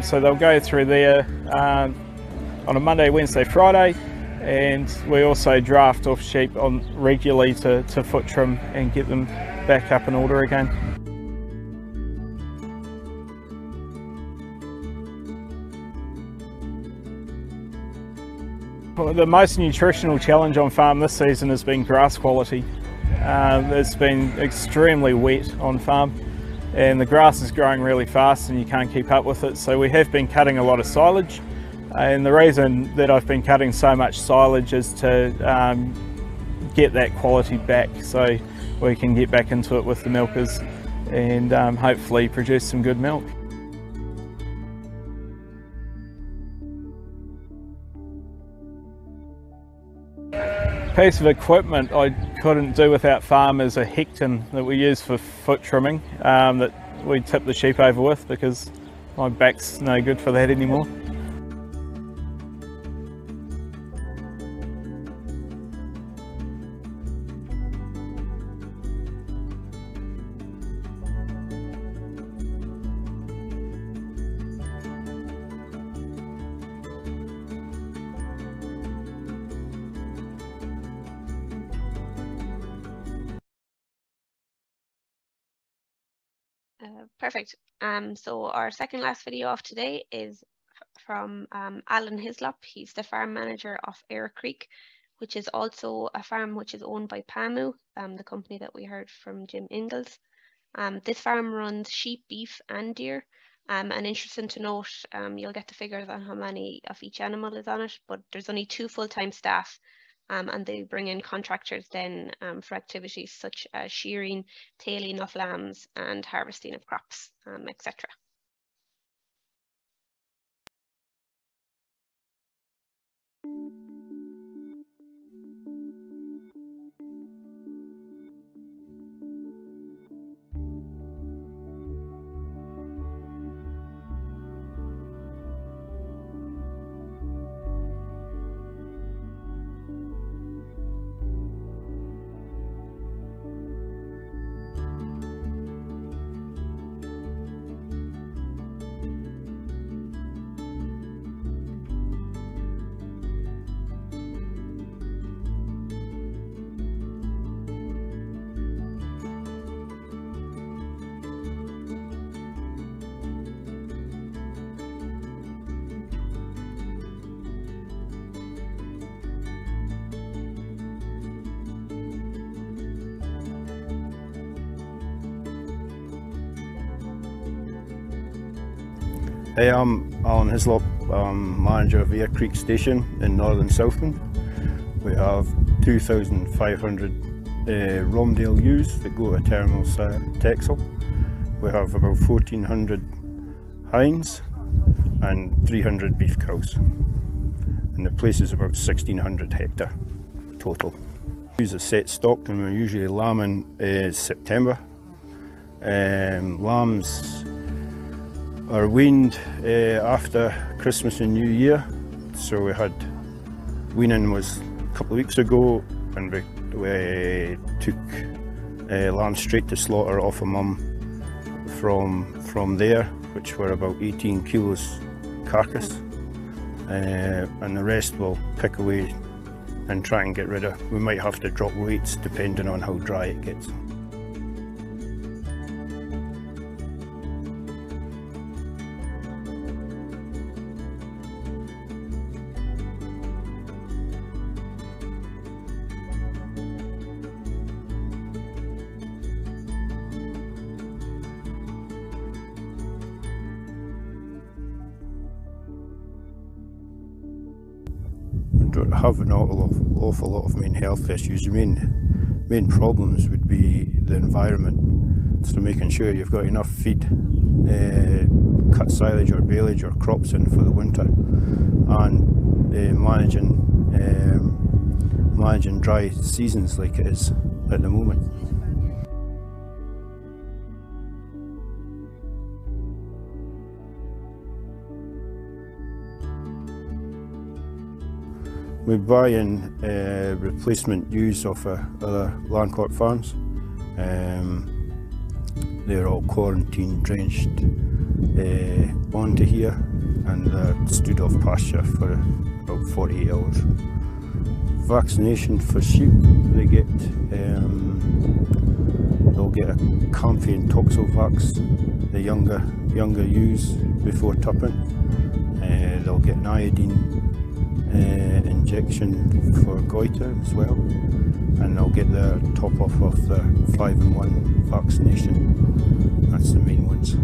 so they'll go through there on a Monday, Wednesday, Friday, and we also draft off sheep on regularly to foot trim and get them back up in order again. Well, the most nutritional challenge on farm this season has been grass quality. It's been extremely wet on farm and the grass is growing really fast and you can't keep up with it, so we have been cutting a lot of silage, and the reason that I've been cutting so much silage is to get that quality back so we can get back into it with the milkers and hopefully produce some good milk. Piece of equipment I couldn't do without farm is a hecton that we use for foot trimming that we tip the sheep over with, because my back's no good for that anymore. Perfect. So our second last video of today is from Alan Hislop. He's the farm manager of Ayr Creek, which is also a farm which is owned by PAMU, the company that we heard from Jim Ingalls. This farm runs sheep, beef and deer. And interesting to note, you'll get the figures on how many of each animal is on it, but there's only 2 full-time staff. And they bring in contractors then for activities such as shearing, tailing of lambs and harvesting of crops, etc. Hey, I'm Alan Hislop, manager of Ayr Creek Station in Northern Southland. We have 2,500 Romdale ewes that go to terminal Texel. We have about 1,400 hinds and 300 beef cows. And the place is about 1,600 hectare total. We use a set stock and we're usually lambing September. Lambs are weaned after Christmas and New Year, so we had weaning was a couple of weeks ago, and we took lambs straight to slaughter off a mum from there, which were about 18 kilos carcass, and the rest we'll pick away and try and get rid of. We might have to drop weights depending on how dry it gets. Don't have an awful lot of main health issues. The main problems would be the environment, so making sure you've got enough feed, cut silage or baleage or crops in for the winter, and managing dry seasons like it is at the moment. We buy in replacement ewes off other Landcourt farms. They're all quarantine drenched onto here, and they're stood off pasture for about 48 hours. Vaccination for sheep, they get they'll get a Comfy and Toxovax, the younger ewes before tupping. They'll get an iodine injection for goiter as well, and they'll get the top off of the 5-in-1 vaccination. That's the main ones.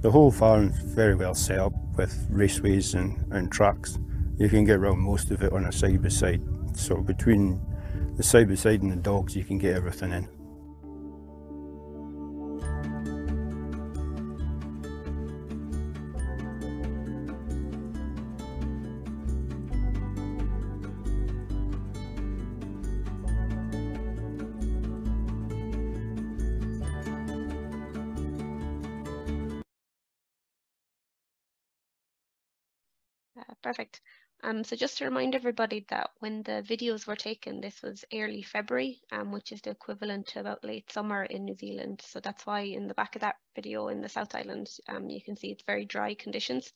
The whole farm is very well set up with raceways and tracks. You can get around most of it on a side-by-side. So between the side-by-side and the dogs, you can get everything in. Perfect. So just to remind everybody that when the videos were taken, this was early February, which is the equivalent to about late summer in New Zealand. So that's why in the back of that video in the South Island, you can see it's very dry conditions.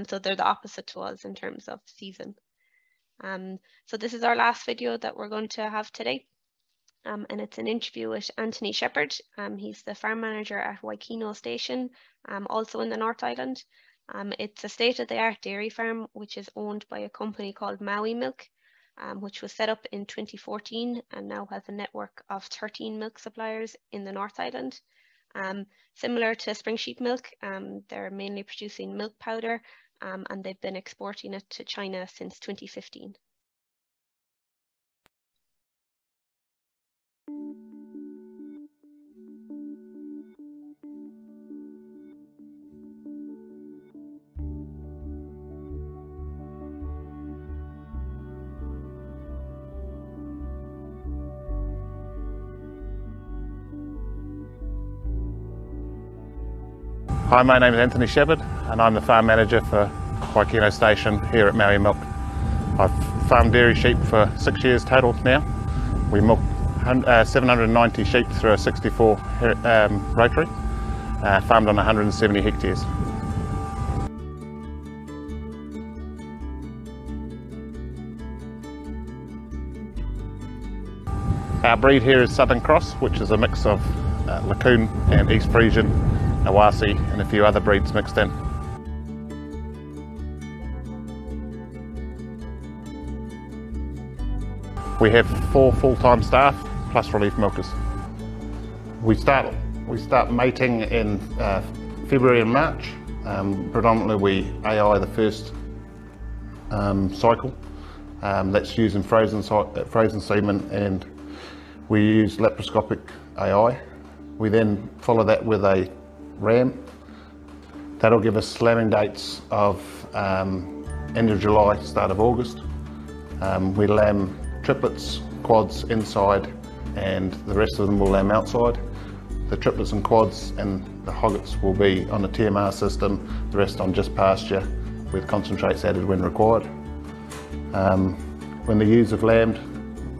So they're the opposite to us in terms of season. So this is our last video that we're going to have today. And it's an interview with Anthony Shepherd. He's the farm manager at Waikino Station, also in the North Island. It's a state-of-the-art dairy farm which is owned by a company called Maui Milk, which was set up in 2014 and now has a network of 13 milk suppliers in the North Island. Similar to Spring Sheep Milk, they're mainly producing milk powder, and they've been exporting it to China since 2015. Hi, my name is Anthony Shepherd and I'm the farm manager for Waikino Station here at Maui Milk. I've farmed dairy sheep for 6 years total now. We milk 790 sheep through a 64 rotary, farmed on 170 hectares. Our breed here is Southern Cross, which is a mix of Lacoon and East Frisian, Awasi and a few other breeds mixed in. We have 4 full-time staff plus relief milkers. We start mating in February and March. Predominantly we AI the first cycle. That's using frozen semen, and we use laparoscopic AI. We then follow that with a ram. That'll give us lambing dates of end of July, start of August. We lamb triplets, quads inside, and the rest of them will lamb outside. The triplets and quads and the hoggets will be on the TMR system, the rest on just pasture with concentrates added when required. When the ewes have lambed,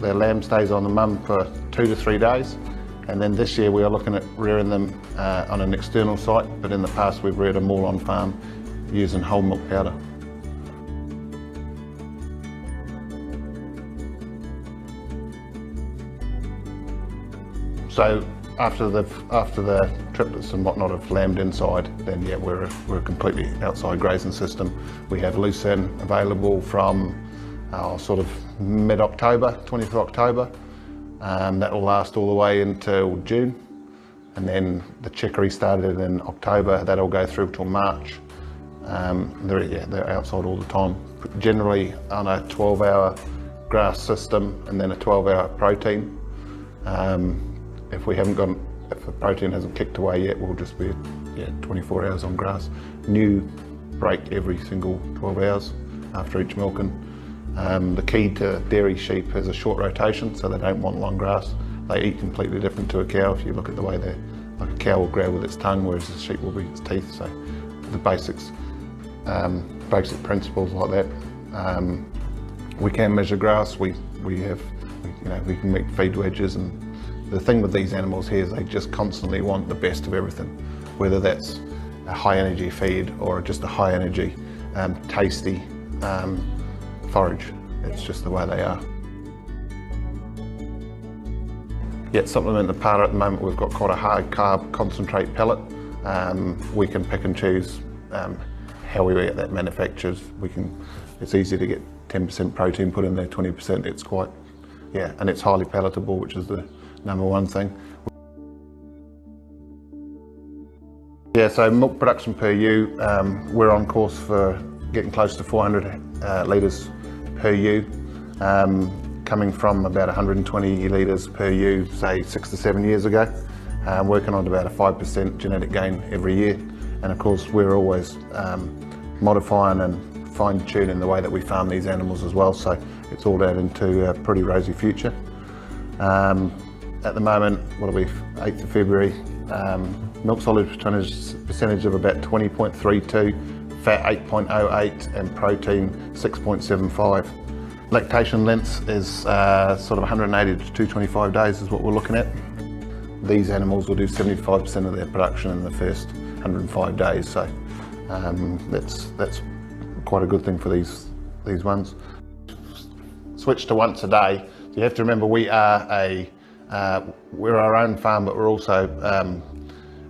their lamb stays on the mum for 2 to 3 days. And then this year we are looking at rearing them on an external site, but in the past we've reared them all on farm using whole milk powder. So after the triplets and whatnot have lambed inside, then yeah, we're a completely outside grazing system. We have lucerne available from sort of mid-October, 20th of October. That will last all the way until June, and then the chicory started in October. That'll go through till March. They're outside all the time. Generally on a 12-hour grass system and then a 12-hour protein. If the protein hasn't kicked away yet, we'll just be 24 hours on grass. New break every single 12 hours after each milking. The key to dairy sheep is a short rotation, so they don't want long grass. They eat completely different to a cow. If you look at the way like a cow will grab with its tongue, whereas the sheep will be its teeth. So the basics, basic principles like that. We can measure grass. We can make feed wedges, and the thing with these animals here is they just constantly want the best of everything, whether that's a high energy feed or just a high energy, tasty forage. It's just the way they are. Yeah, supplement the parter at the moment. We've got quite a high carb concentrate pellet. We can pick and choose how we get that manufactured. It's easy to get 10% protein put in there, 20%. It's quite, and it's highly palatable, which is the number one thing. Yeah, so milk production per ewe, we're on course for getting close to 400 litres per ewe, coming from about 120 litres per ewe, say 6 to 7 years ago, working on about a 5% genetic gain every year. And of course, we're always modifying and fine-tuning the way that we farm these animals as well, so it's all out into a pretty rosy future. At the moment, what are we, 8th of February, milk solids percentage of about 20.32, fat 8.08 and protein 6.75. Lactation length is sort of 180 to 225 days is what we're looking at. These animals will do 75% of their production in the first 105 days, so that's quite a good thing for these ones. Switch to once a day. You have to remember we're our own farm, but we're also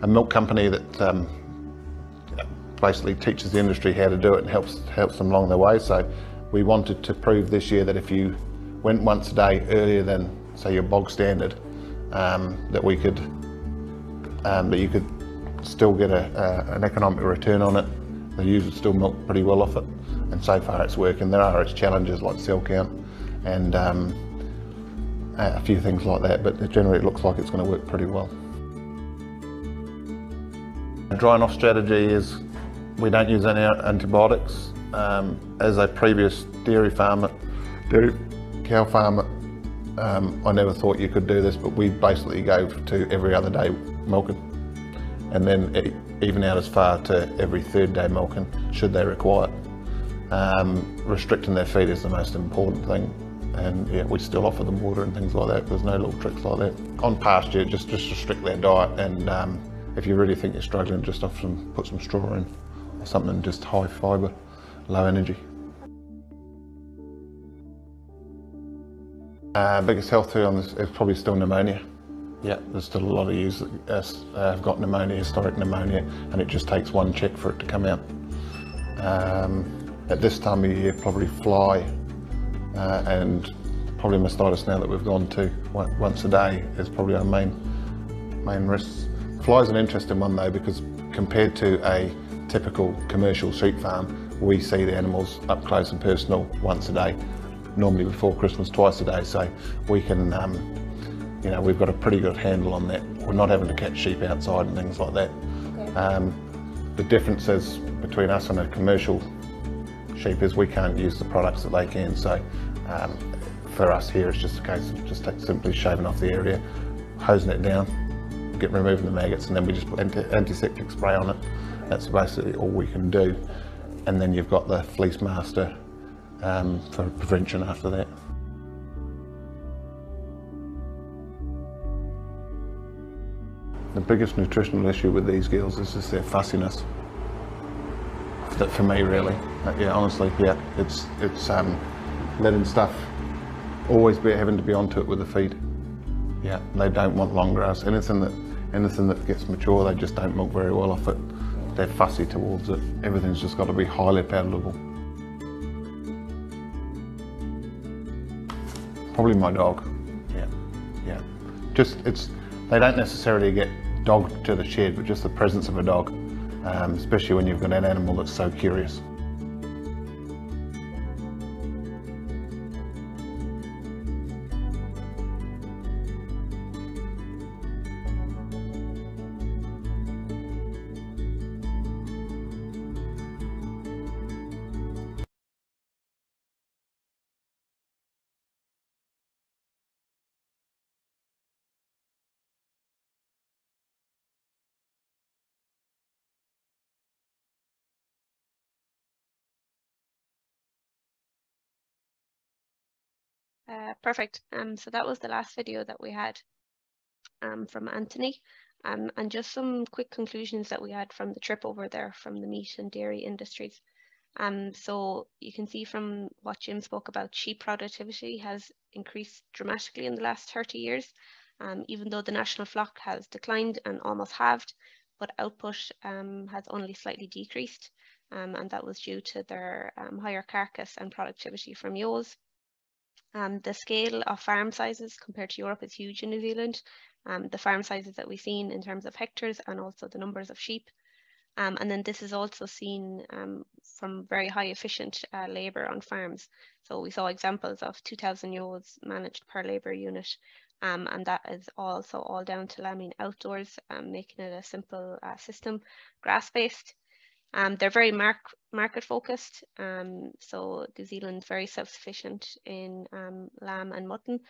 a milk company that basically teaches the industry how to do it and helps them along their way. So we wanted to prove this year that if you went once a day earlier than, say, your bog standard, that you could still get an economic return on it. The ewes would still milk pretty well off it, and so far it's working. There are its challenges like cell count and a few things like that, but generally it looks like it's going to work pretty well. The dry and off strategy is we don't use any antibiotics. As a previous dairy cow farmer, I never thought you could do this, but we basically go to every other day milking, and then even out as far to every third day milking should they require it. Restricting their feed is the most important thing, and yeah, we still offer them water and things like that. There's no little tricks like that. On pasture, just restrict their diet, and if you really think you're struggling, just put some straw in or something, just high fibre, low energy. Biggest health threat on this is probably still pneumonia. Yeah, there's still a lot of ewes that have got pneumonia, historic pneumonia, and it just takes one check for it to come out. At this time of year, probably fly and probably mastitis, now that we've gone to once a day, is probably our main risks. Fly is an interesting one though, because compared to a typical commercial sheep farm, we see the animals up close and personal once a day, normally before Christmas twice a day, so we can we've got a pretty good handle on that. We're not having to catch sheep outside and things like that. Okay. The difference is between us and a commercial sheep is we can't use the products that they can, so for us here it's just a case of just simply shaving off the area, hosing it down, removing the maggots, and then we just put antiseptic spray on it. That's basically all we can do, and then you've got the fleece master for prevention after that. The biggest nutritional issue with these girls is just their fussiness. That for me, really. Yeah, honestly, yeah. It's letting stuff always having to be onto it with the feed. Yeah, they don't want long grass. Anything that gets mature, they just don't milk very well off it. They're fussy towards it. Everything's just got to be highly palatable. Probably my dog. Yeah. They don't necessarily get dogged to the shed, but just the presence of a dog, especially when you've got an animal that's so curious. Perfect. So that was the last video that we had from Anthony. And just some quick conclusions that we had from the trip over there from the meat and dairy industries. So you can see from what Jim spoke about, sheep productivity has increased dramatically in the last 30 years, even though the national flock has declined and almost halved, but output has only slightly decreased, and that was due to their higher carcass and productivity from ewes. The scale of farm sizes compared to Europe is huge in New Zealand. The farm sizes that we've seen in terms of hectares and also the numbers of sheep. And then this is also seen from very high efficient labour on farms. So we saw examples of 2,000 ewes managed per labour unit. And that is also all down to lambing outdoors, making it a simple system, grass-based. They're very market focused. So New Zealand's very self-sufficient in lamb and mutton.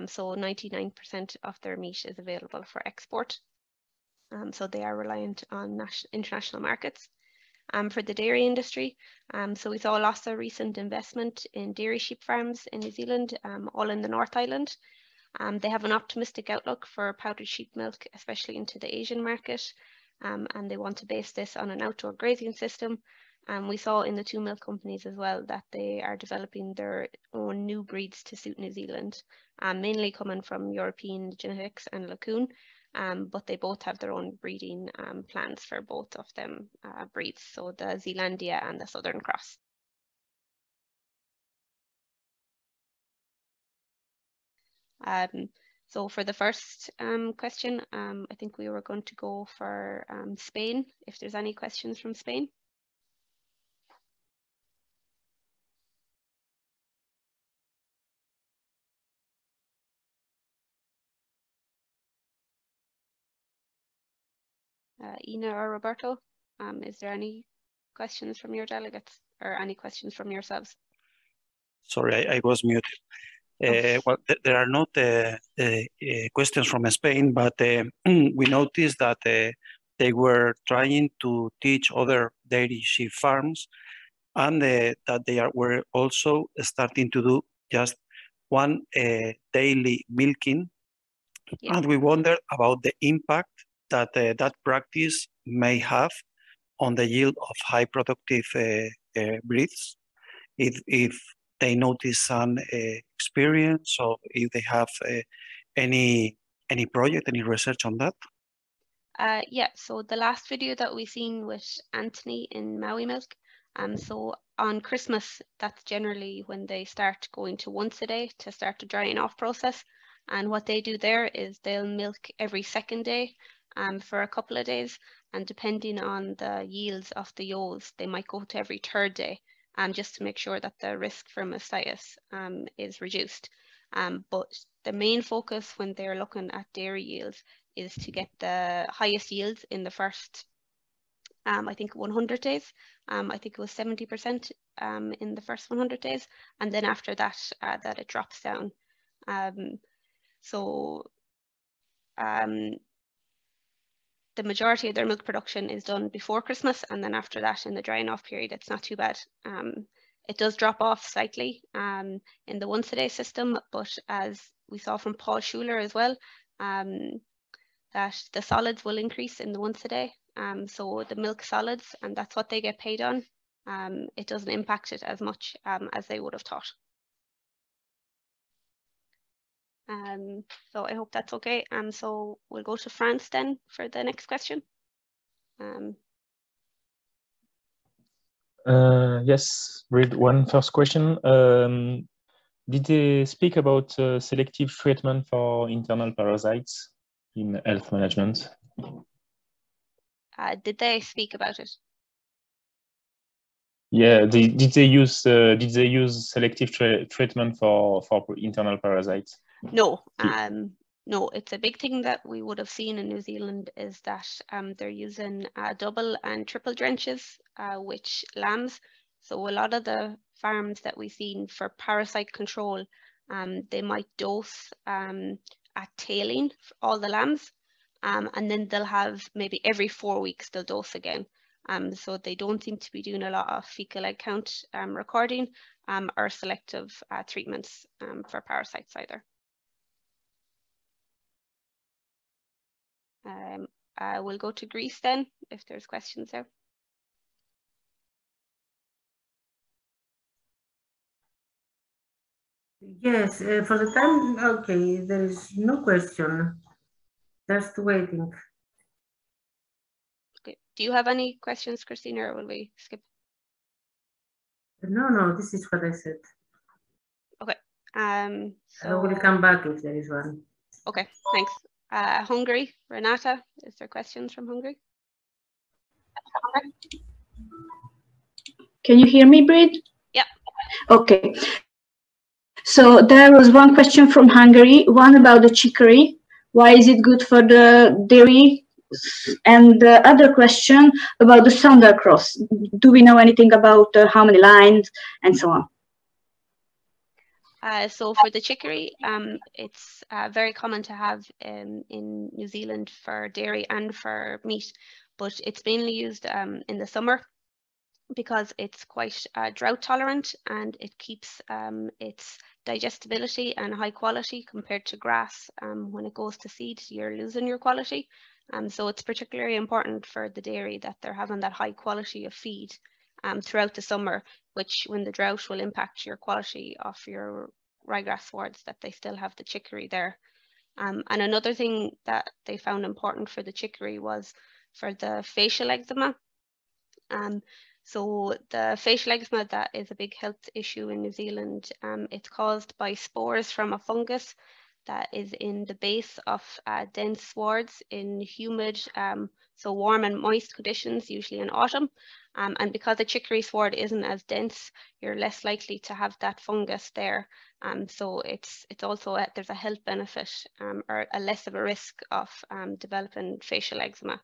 So 99% of their meat is available for export. So they are reliant on international markets. For the dairy industry, so we saw lots of recent investment in dairy sheep farms in New Zealand, all in the North Island. They have an optimistic outlook for powdered sheep milk, especially into the Asian market, and they want to base this on an outdoor grazing system. We saw in the two milk companies as well that they are developing their own new breeds to suit New Zealand, mainly coming from European genetics and Lacoon. But they both have their own breeding plans for both of them breeds, so the Zealandia and the Southern Cross. So for the first question, I think we were going to go for Spain, if there's any questions from Spain. Ina or Roberto, is there any questions from your delegates or any questions from yourselves? Sorry, I was muted. Well, there are not questions from Spain, but we noticed that they were trying to teach other dairy sheep farms, and that they were also starting to do just one daily milking. Yeah. And we wondered about the impact that that practice may have on the yield of high productive breeds. If they notice some experience, or if they have any project, any research on that? Yeah, so the last video that we seen with Anthony in Maui Milk, so on Christmas, that's generally when they start going to once a day to start the drying off process. And what they do there is they'll milk every second day for a couple of days. And depending on the yields of the ewes, they might go to every third day, just to make sure that the risk for mastitis is reduced. But the main focus when they're looking at dairy yields is to get the highest yields in the first, I think 100 days. I think it was 70% in the first 100 days. And then after that, that it drops down. The majority of their milk production is done before Christmas, and then after that in the drying off period, it's not too bad. It does drop off slightly in the once a day system, but as we saw from Paul Schuler as well, that the solids will increase in the once a day. So the milk solids, and that's what they get paid on, it doesn't impact it as much as they would have thought. So I hope that's okay. So we'll go to France then for the next question. Yes, read one first question. Did they speak about selective treatment for internal parasites in health management? Did they speak about it? Yeah, did they use selective treatment for internal parasites? No, no. It's a big thing that we would have seen in New Zealand is that they're using double and triple drenches with lambs. So a lot of the farms that we've seen for parasite control, they might dose at tailing for all the lambs, and then they'll have maybe every 4 weeks they'll dose again. So they don't seem to be doing a lot of fecal egg count recording, or selective treatments for parasites either. We'll go to Greece then, if there's questions there. Yes, for the time, okay, there is no question. Just waiting. Okay. Do you have any questions, Christina, or will we skip? No, this is what I said. Okay. I will come back if there is one. Okay, thanks. Hungary, Renata, is there questions from Hungary? Can you hear me, Brid? Yeah. Okay. So there was one question from Hungary, one about the chicory. Why is it good for the dairy? And the other question about the Sonder cross. Do we know anything about how many lines and so on? So for the chicory, it's very common to have in New Zealand for dairy and for meat, but it's mainly used in the summer because it's quite drought tolerant and it keeps its digestibility and high quality compared to grass. When it goes to seed, you're losing your quality. So it's particularly important for the dairy that they're having that high quality of feed throughout the summer, which when the drought will impact your quality of your ryegrass swards, that they still have the chicory there. And another thing that they found important for the chicory was for the facial eczema. So the facial eczema, that is a big health issue in New Zealand. It's caused by spores from a fungus that is in the base of dense swards in humid, so warm and moist conditions, usually in autumn. And because the chicory sward isn't as dense, you're less likely to have that fungus there. So it's also there's a health benefit or a less of a risk of developing facial eczema.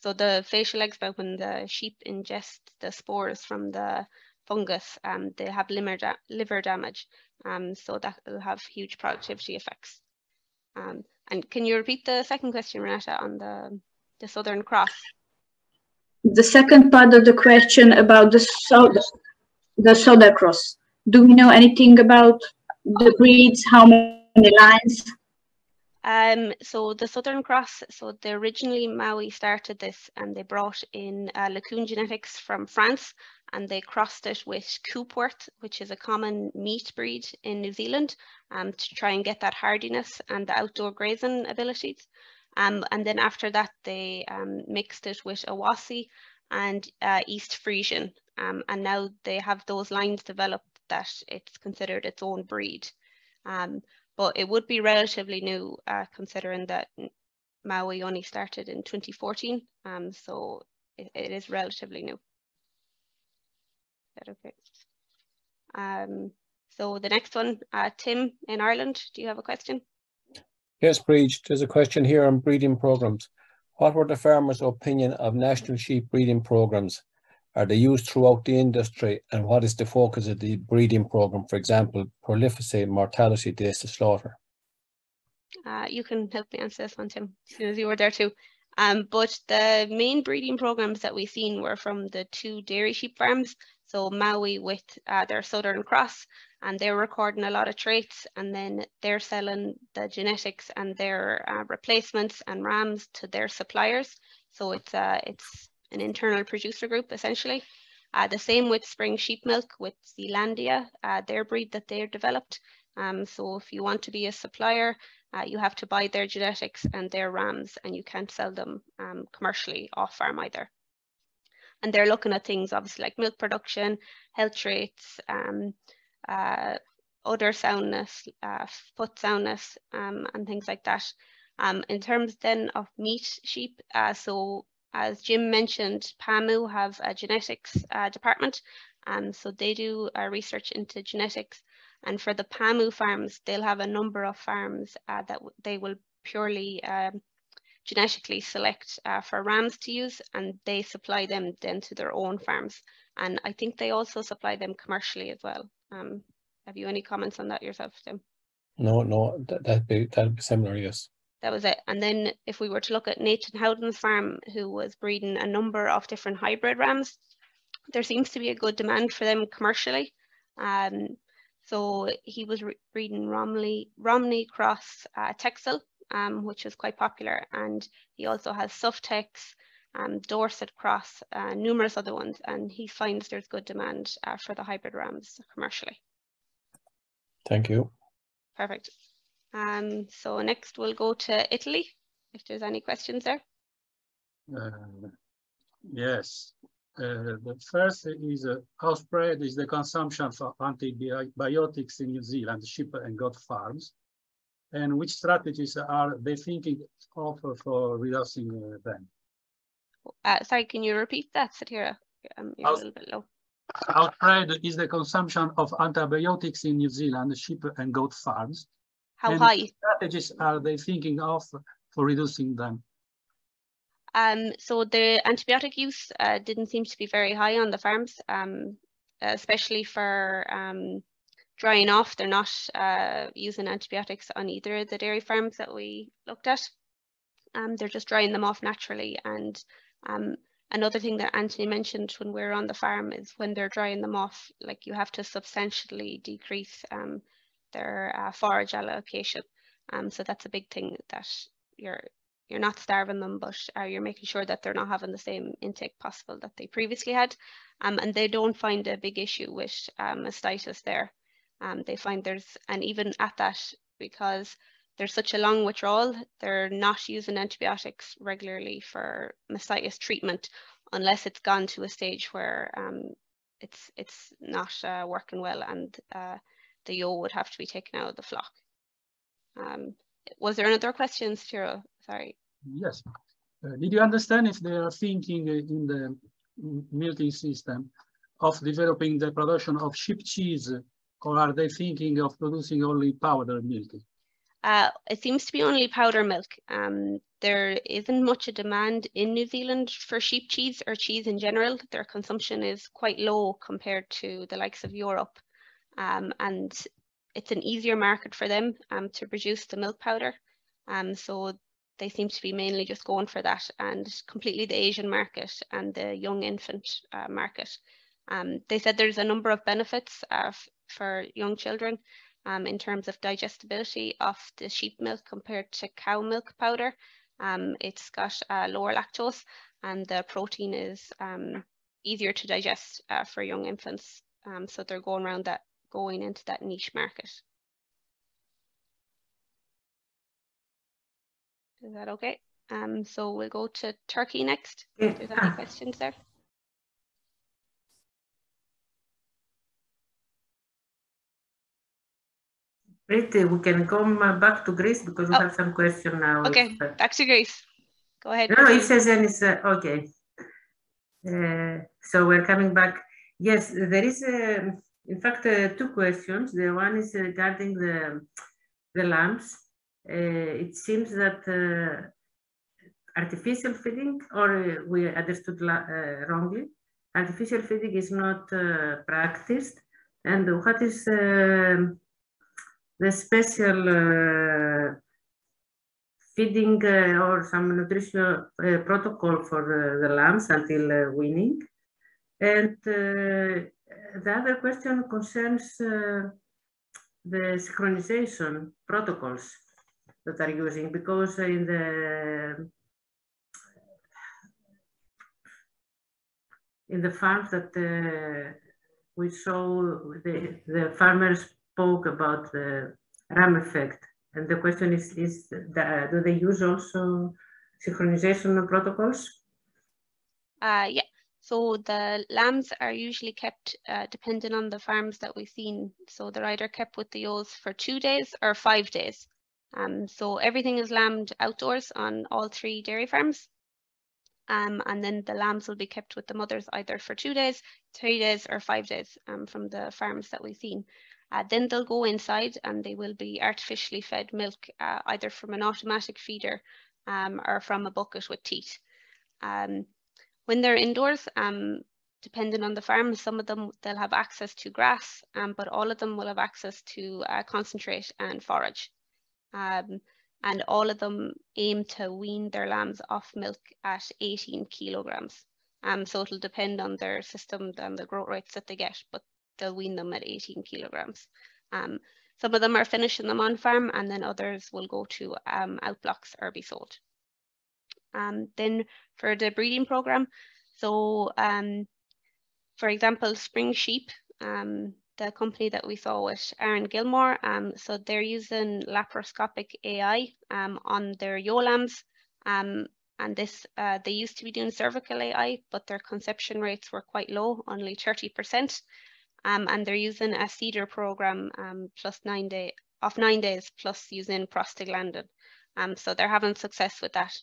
So the facial eczema, when the sheep ingest the spores from the fungus, they have liver damage, so that will have huge productivity effects. And can you repeat the second question, Renata, on the Southern Cross? The second part of the question about the Soda Cross. Do we know anything about the breeds? How many lines? So the Southern Cross, so originally Maui started this and they brought in Lacoon genetics from France and they crossed it with Coopworth, which is a common meat breed in New Zealand, to try and get that hardiness and the outdoor grazing abilities. And then after that, they mixed it with Awasi and East Frisian. And now they have those lines developed that it's considered its own breed. But it would be relatively new, considering that Maui only started in 2014, so it is relatively new. Is that okay? So the next one, Tim in Ireland, do you have a question? Yes, Breach, there's a question here on breeding programs. What were the farmers' opinion of national sheep breeding programs? Are they used throughout the industry, and what is the focus of the breeding program? For example, prolificity, mortality, days to slaughter. You can help me answer this one, Tim, as soon as you were there too. But the main breeding programs that we've seen were from the 2 dairy sheep farms. So Maui with their Southern Cross, and they're recording a lot of traits, and then they're selling the genetics and their replacements and rams to their suppliers. So it's an internal producer group essentially. The same with Spring Sheep Milk with Zealandia, their breed that they've developed. So if you want to be a supplier, you have to buy their genetics and their rams, and you can't sell them commercially off farm either. And they're looking at things obviously like milk production, health traits, udder soundness, foot soundness, and things like that. In terms then of meat sheep, so as Jim mentioned, PAMU have a genetics department, so they do research into genetics. And for the PAMU farms, they'll have a number of farms that they will purely genetically select for rams to use, and they supply them then to their own farms. And I think they also supply them commercially as well. Have you any comments on that yourself, Tim? No, that'd be similar, yes. That was it. And then if we were to look at Nathan Howden's farm, who was breeding a number of different hybrid rams, there seems to be a good demand for them commercially. So he was breeding Romney cross Texel, which was quite popular, and he also has Suftex, Dorset cross, numerous other ones, and he finds there's good demand for the hybrid rams commercially. Thank you. Perfect. So next we'll go to Italy, if there's any questions there. Yes. The first is how spread is the consumption of antibiotics in New Zealand, sheep and goat farms, and which strategies are they thinking of for reducing them? Sorry, can you repeat that, Satira? You're a little bit low. How spread is the consumption of antibiotics in New Zealand, sheep and goat farms? How and high? Which strategies are they thinking of for reducing them? So the antibiotic use didn't seem to be very high on the farms, especially for drying off. They're not using antibiotics on either of the dairy farms that we looked at. They're just drying them off naturally. And another thing that Anthony mentioned when we were on the farm is when they're drying them off, like you have to substantially decrease their forage allocation. So that's a big thing, that you're not starving them, but you're making sure that they're not having the same intake possible that they previously had. And they don't find a big issue with mastitis there. They find and even at that, because there's such a long withdrawal, they're not using antibiotics regularly for mastitis treatment unless it's gone to a stage where it's not working well, and the ewe would have to be taken out of the flock. Was there another question, Ciro? Sorry. Yes. Did you understand if they are thinking in the milking system of developing the production of sheep cheese, or are they thinking of producing only powder milk? It seems to be only powder milk. There isn't much a demand in New Zealand for sheep cheese or cheese in general. Their consumption is quite low compared to the likes of Europe. And it's an easier market for them to produce the milk powder. So they seem to be mainly just going for that, and completely the Asian market and the young infant market. They said there's a number of benefits for young children in terms of digestibility of the sheep milk compared to cow milk powder. It's got lower lactose, and the protein is easier to digest for young infants. So they're going into that niche market. Is that okay? So we'll go to Turkey next. If there's any questions there. Wait, we can come back to Greece because we have some question now. Okay, back to Greece. Go ahead. No, it says okay. So we're coming back. Yes, there is, in fact, two questions. The one is regarding the lambs. It seems that artificial feeding, or we understood wrongly, artificial feeding is not practiced. And what is the special feeding or some nutritional protocol for the lambs until weaning? And the other question concerns the synchronization protocols that are using, because in the farms that we saw, the farmers spoke about the ram effect, and the question is do they use also synchronization protocols? Yeah. So the lambs are usually kept depending on the farms that we've seen. So they're either kept with the ewes for 2 days or 5 days. So everything is lambed outdoors on all 3 dairy farms. And then the lambs will be kept with the mothers either for 2 days, 3 days, or 5 days from the farms that we've seen. Then they'll go inside and they will be artificially fed milk either from an automatic feeder or from a bucket with teat. When they're indoors, depending on the farm, some of them they'll have access to grass, but all of them will have access to concentrate and forage. And all of them aim to wean their lambs off milk at 18 kilograms. So it'll depend on their system and the growth rates that they get, but they'll wean them at 18 kilograms. Some of them are finishing them on farm, and then others will go to outblocks or be sold. Then for the breeding program, so for example, Spring Sheep, the company that we saw with Aaron Gilmore, so they're using laparoscopic AI on their ewe lambs, and this they used to be doing cervical AI, but their conception rates were quite low, only 30%, and they're using a CEDAR program plus 9 days plus using prostaglandin, so they're having success with that.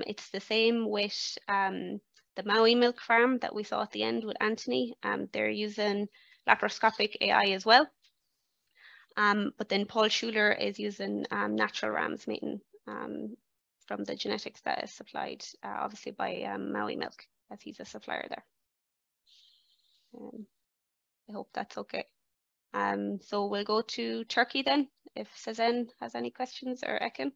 It's the same with the Maui milk farm that we saw at the end with Anthony. They're using laparoscopic AI as well. But then Paul Schuler is using natural rams mating from the genetics that is supplied obviously by Maui Milk, as he's a supplier there. I hope that's okay. So we'll go to Turkey then, if Sezen has any questions, or Ekin.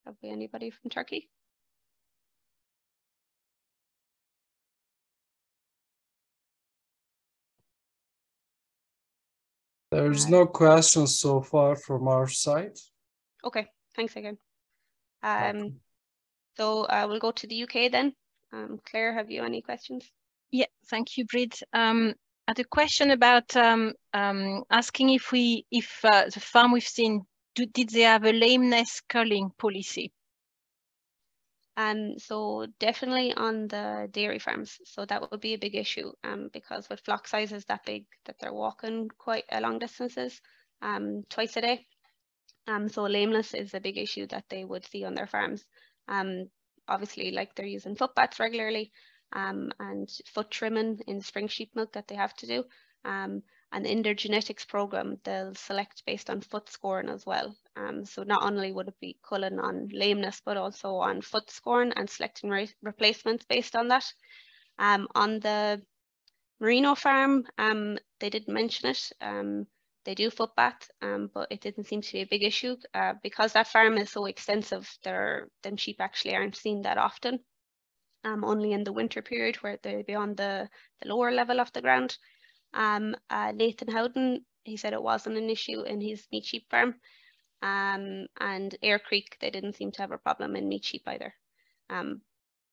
Have we anybody from Turkey? There's no questions so far from our side. Okay, thanks again. So we'll go to the UK then. Claire, have you any questions? Yeah, thank you, Brid. I had a question about asking if the farm we've seen, did they have a lameness culling policy? So definitely on the dairy farms. So that would be a big issue because with flock sizes that big that they're walking quite long distances twice a day. So lameness is a big issue that they would see on their farms. Obviously, like they're using foot baths regularly and foot trimming in spring sheep milk that they have to do. And in their genetics program, they'll select based on foot scoring as well. So not only would it be culling on lameness, but also on foot scoring and selecting replacements based on that. On the Merino farm, they didn't mention it. They do foot bath, but it didn't seem to be a big issue because that farm is so extensive. Them sheep actually aren't seen that often. Only in the winter period where they'd be on the lower level of the ground. Nathan Howden, he said it wasn't an issue in his meat sheep farm. And Ayr Creek, they didn't seem to have a problem in meat sheep either.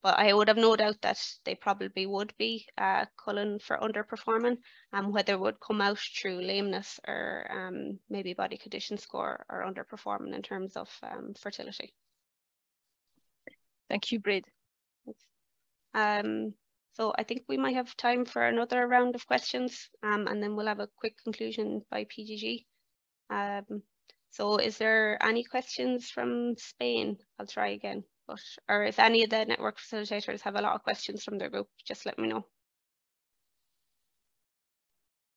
But I would have no doubt that they probably would be culling for underperforming, whether it would come out through lameness or maybe body condition score or underperforming in terms of fertility. Thank you, Brid. So I think we might have time for another round of questions, and then we'll have a quick conclusion by PGG. So is there any questions from Spain? I'll try again. Or if any of the network facilitators have a lot of questions from their group, just let me know.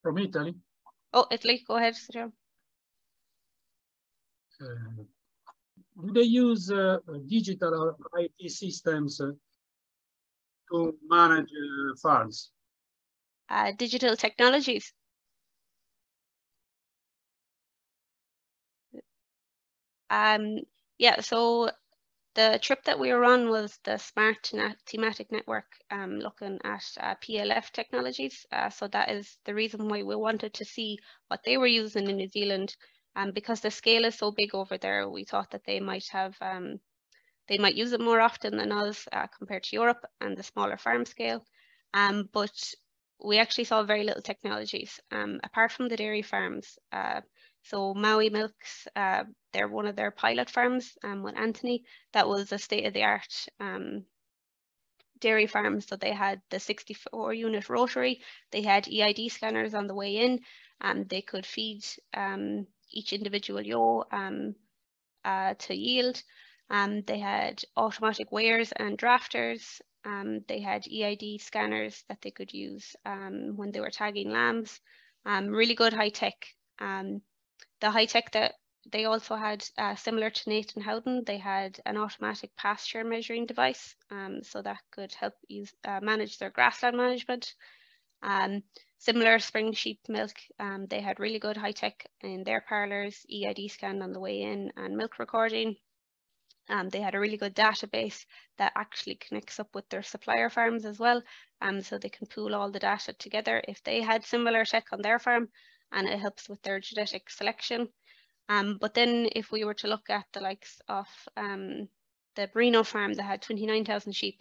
From Italy? Oh, Italy, go ahead, Sergio. Do they use digital or IT systems to manage farms? Digital technologies. Yeah, so the trip that we were on was the Smart Thematic Network, looking at PLF technologies. So that is the reason why we wanted to see what they were using in New Zealand, because the scale is so big over there. We thought that they might have, they might use it more often than us compared to Europe and the smaller farm scale. But we actually saw very little technologies apart from the dairy farms. So Maui Milks, they're one of their pilot farms with Anthony. That was a state-of-the-art dairy farm. So they had the 64-unit rotary. They had EID scanners on the way in, and they could feed each individual ewe to yield. They had automatic weighers and drafters. They had EID scanners that they could use when they were tagging lambs. Really good high tech. The high tech that they also had, similar to Nathan Howden, they had an automatic pasture measuring device, so that could help manage their grassland management. Similar spring sheep milk, they had really good high tech in their parlours, EID scan on the way in and milk recording. They had a really good database that actually connects up with their supplier farms as well, so they can pool all the data together if they had similar tech on their farm, and it helps with their genetic selection. But then if we were to look at the likes of the Brino farm that had 29,000 sheep,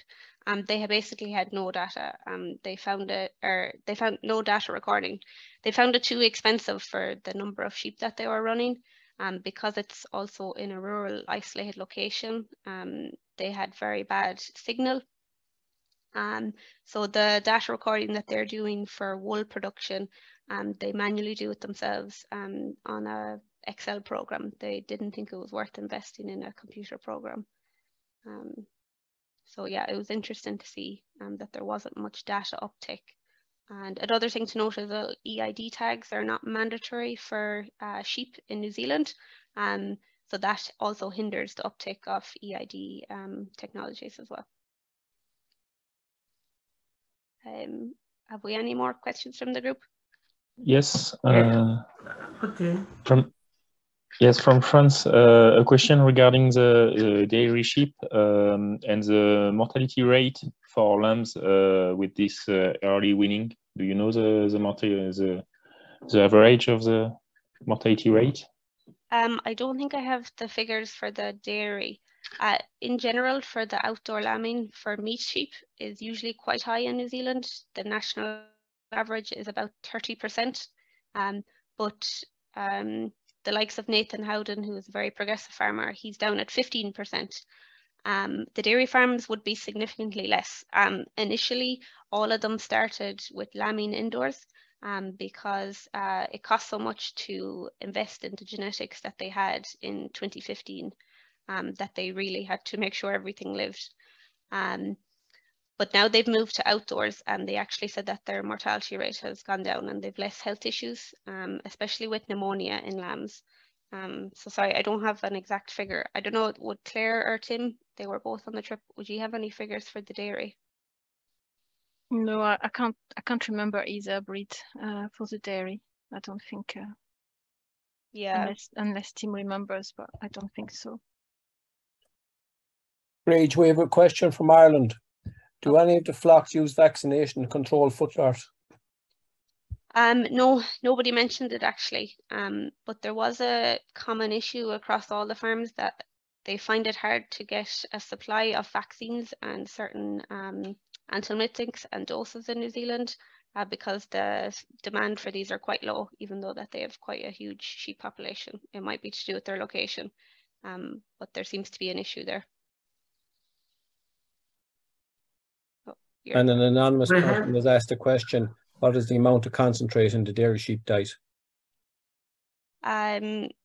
they had basically had no data. They found no data recording. They found it too expensive for the number of sheep that they were running. Because it's also in a rural isolated location, they had very bad signal. So the data recording that they're doing for wool production, they manually do it themselves on a Excel program. They didn't think it was worth investing in a computer program. So yeah, it was interesting to see that there wasn't much data uptake. And another thing to note is that EID tags are not mandatory for sheep in New Zealand. So that also hinders the uptake of EID technologies as well. Have we any more questions from the group? Yes. Okay. From France, a question regarding the dairy sheep and the mortality rate for lambs with this early weaning. Do you know the average of the mortality rate? I don't think I have the figures for the dairy. In general, for the outdoor lambing for meat sheep is usually quite high in New Zealand. The national average is about 30%. But the likes of Nathan Howden, who is a very progressive farmer, he's down at 15%. The dairy farms would be significantly less. Initially, all of them started with lambing indoors because it cost so much to invest in the genetics that they had in 2015 that they really had to make sure everything lived. But now they've moved to outdoors, and they actually said that their mortality rate has gone down and they've less health issues, especially with pneumonia in lambs. So sorry, I don't have an exact figure. I don't know, would Claire or Tim, they were both on the trip, would you have any figures for the dairy? No, I can't remember either, Brit, for the dairy. I don't think. Yeah. Unless Tim remembers, but I don't think so. Rach, we have a question from Ireland. Do any of the flocks use vaccination to control foot rot? No, nobody mentioned it actually. But there was a common issue across all the farms that they find it hard to get a supply of vaccines and certain anthelmintics and doses in New Zealand because the demand for these are quite low, even though that they have quite a huge sheep population. It might be to do with their location, but there seems to be an issue there. And an anonymous person has asked a question: what is the amount of concentrate in the dairy sheep diet?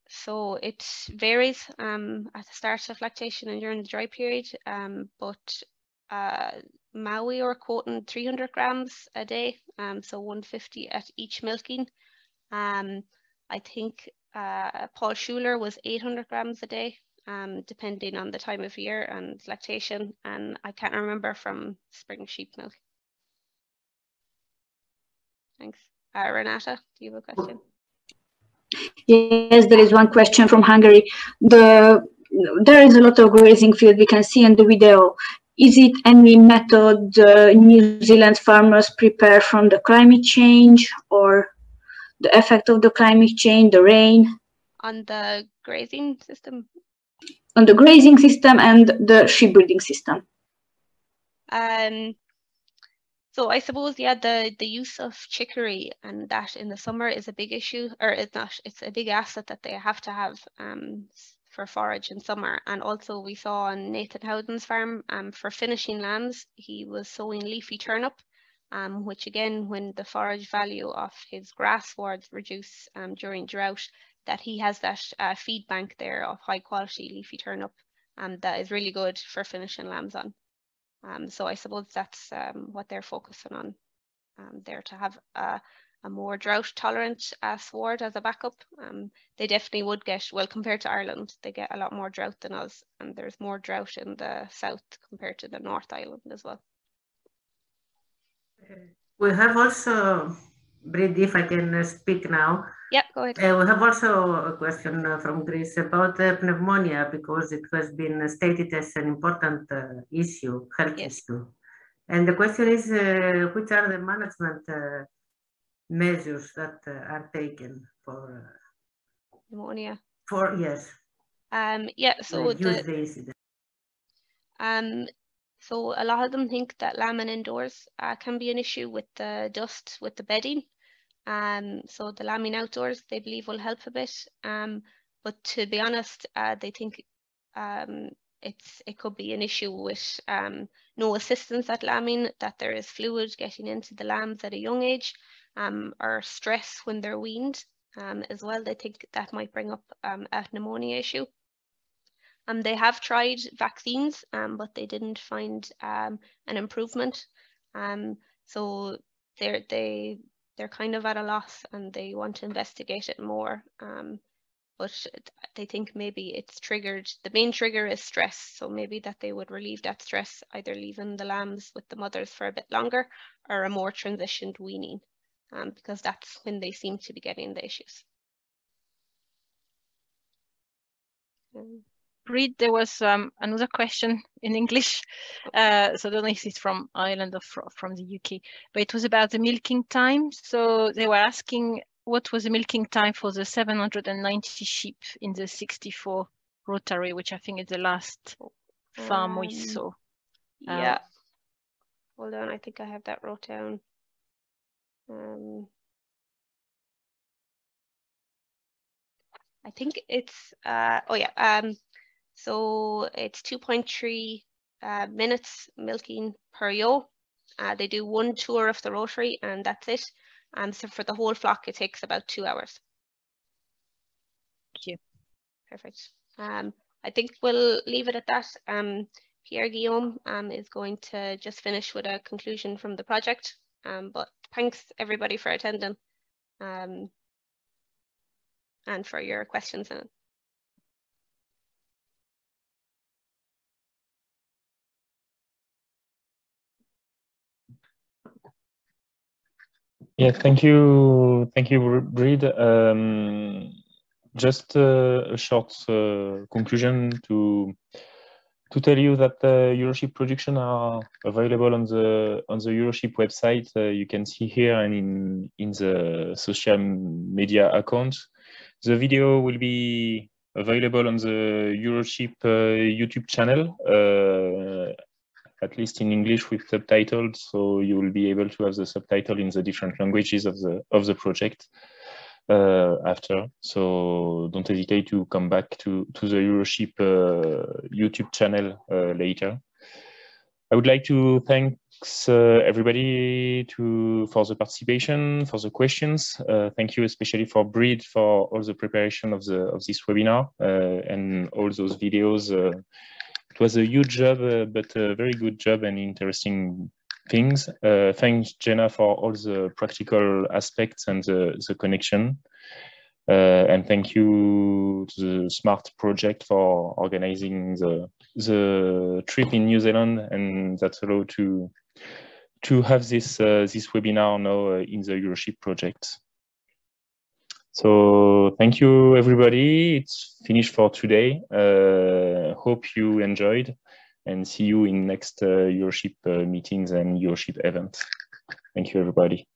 So it varies at the start of lactation and during the dry period, but Maui are quoting 300 grams a day, so 150 at each milking. I think Paul Schuler was 800 grams a day, depending on the time of year and lactation, and I can't remember from spring sheep milk. Thanks. Renata, do you have a question? Yes, there is one question from Hungary. There is a lot of grazing field we can see in the video. Is it any method New Zealand farmers prepare from the climate change or the effect of the climate change, the rain? On the grazing system? On the grazing system and the sheep breeding system. So I suppose, yeah, the use of chicory and that in the summer is a big issue, or it's not, it's a big asset that they have to have for forage in summer. And also we saw on Nathan Howden's farm for finishing lambs, he was sowing leafy turnip, which again, when the forage value of his grass wards reduce during drought, that he has that feed bank there of high quality leafy turnip that is really good for finishing lambs on. So I suppose that's what they're focusing on there, to have a more drought tolerant sward as a backup. They definitely would get, well, compared to Ireland, they get a lot more drought than us, and there's more drought in the south compared to the North Island as well. We have also Brady, if I can speak now. Yeah, go ahead. We have also a question from Greece about pneumonia, because it has been stated as an important issue, health issue. And the question is, which are the management measures that are taken for pneumonia? For yes. Yeah. So the incident. So a lot of them think that lambing indoors can be an issue with the dust, with the bedding. So the lambing outdoors, they believe, will help a bit. But to be honest, they think it could be an issue with no assistance at lambing, that there is fluid getting into the lambs at a young age, or stress when they're weaned as well. They think that might bring up a pneumonia issue. They have tried vaccines, but they didn't find an improvement. So they're kind of at a loss, and they want to investigate it more. But they think maybe it's triggered. The main trigger is stress, so maybe that they would relieve that stress, either leaving the lambs with the mothers for a bit longer, or a more transitioned weaning, because that's when they seem to be getting the issues. Reid, there was another question in English, so I don't know if it's from Ireland or from the UK, but it was about the milking time. So they were asking what was the milking time for the 790 sheep in the 64 rotary, which I think is the last farm we saw. Yeah. Hold on, I think I have that wrote down. I think it's so it's 2.3 minutes milking per ewe. They do one tour of the rotary, and that's it. So for the whole flock, it takes about 2 hours. Thank you. Perfect. I think we'll leave it at that. Pierre Guillaume is going to just finish with a conclusion from the project. But thanks everybody for attending and for your questions. Yeah, thank you, Reid. Just a short conclusion to tell you that the EuroSheep production are available on the EuroSheep website. You can see here and in the social media account. The video will be available on the EuroSheep YouTube channel, at least in English with subtitles, so you will be able to have the subtitle in the different languages of the project after. So don't hesitate to come back to the EuroSheep YouTube channel later. I would like to thank everybody for the participation, for the questions. Thank you especially for Brید for all the preparation of this webinar and all those videos. It was a huge job, but a very good job and interesting things. Thanks, Jenna, for all the practical aspects and the connection. And thank you to the SMART project for organizing the trip in New Zealand, and that allowed to have this webinar now in the EuroSheep project. So thank you, everybody. It's finished for today. Hope you enjoyed, and see you in next EuroSheep meetings and EuroSheep events. Thank you, everybody.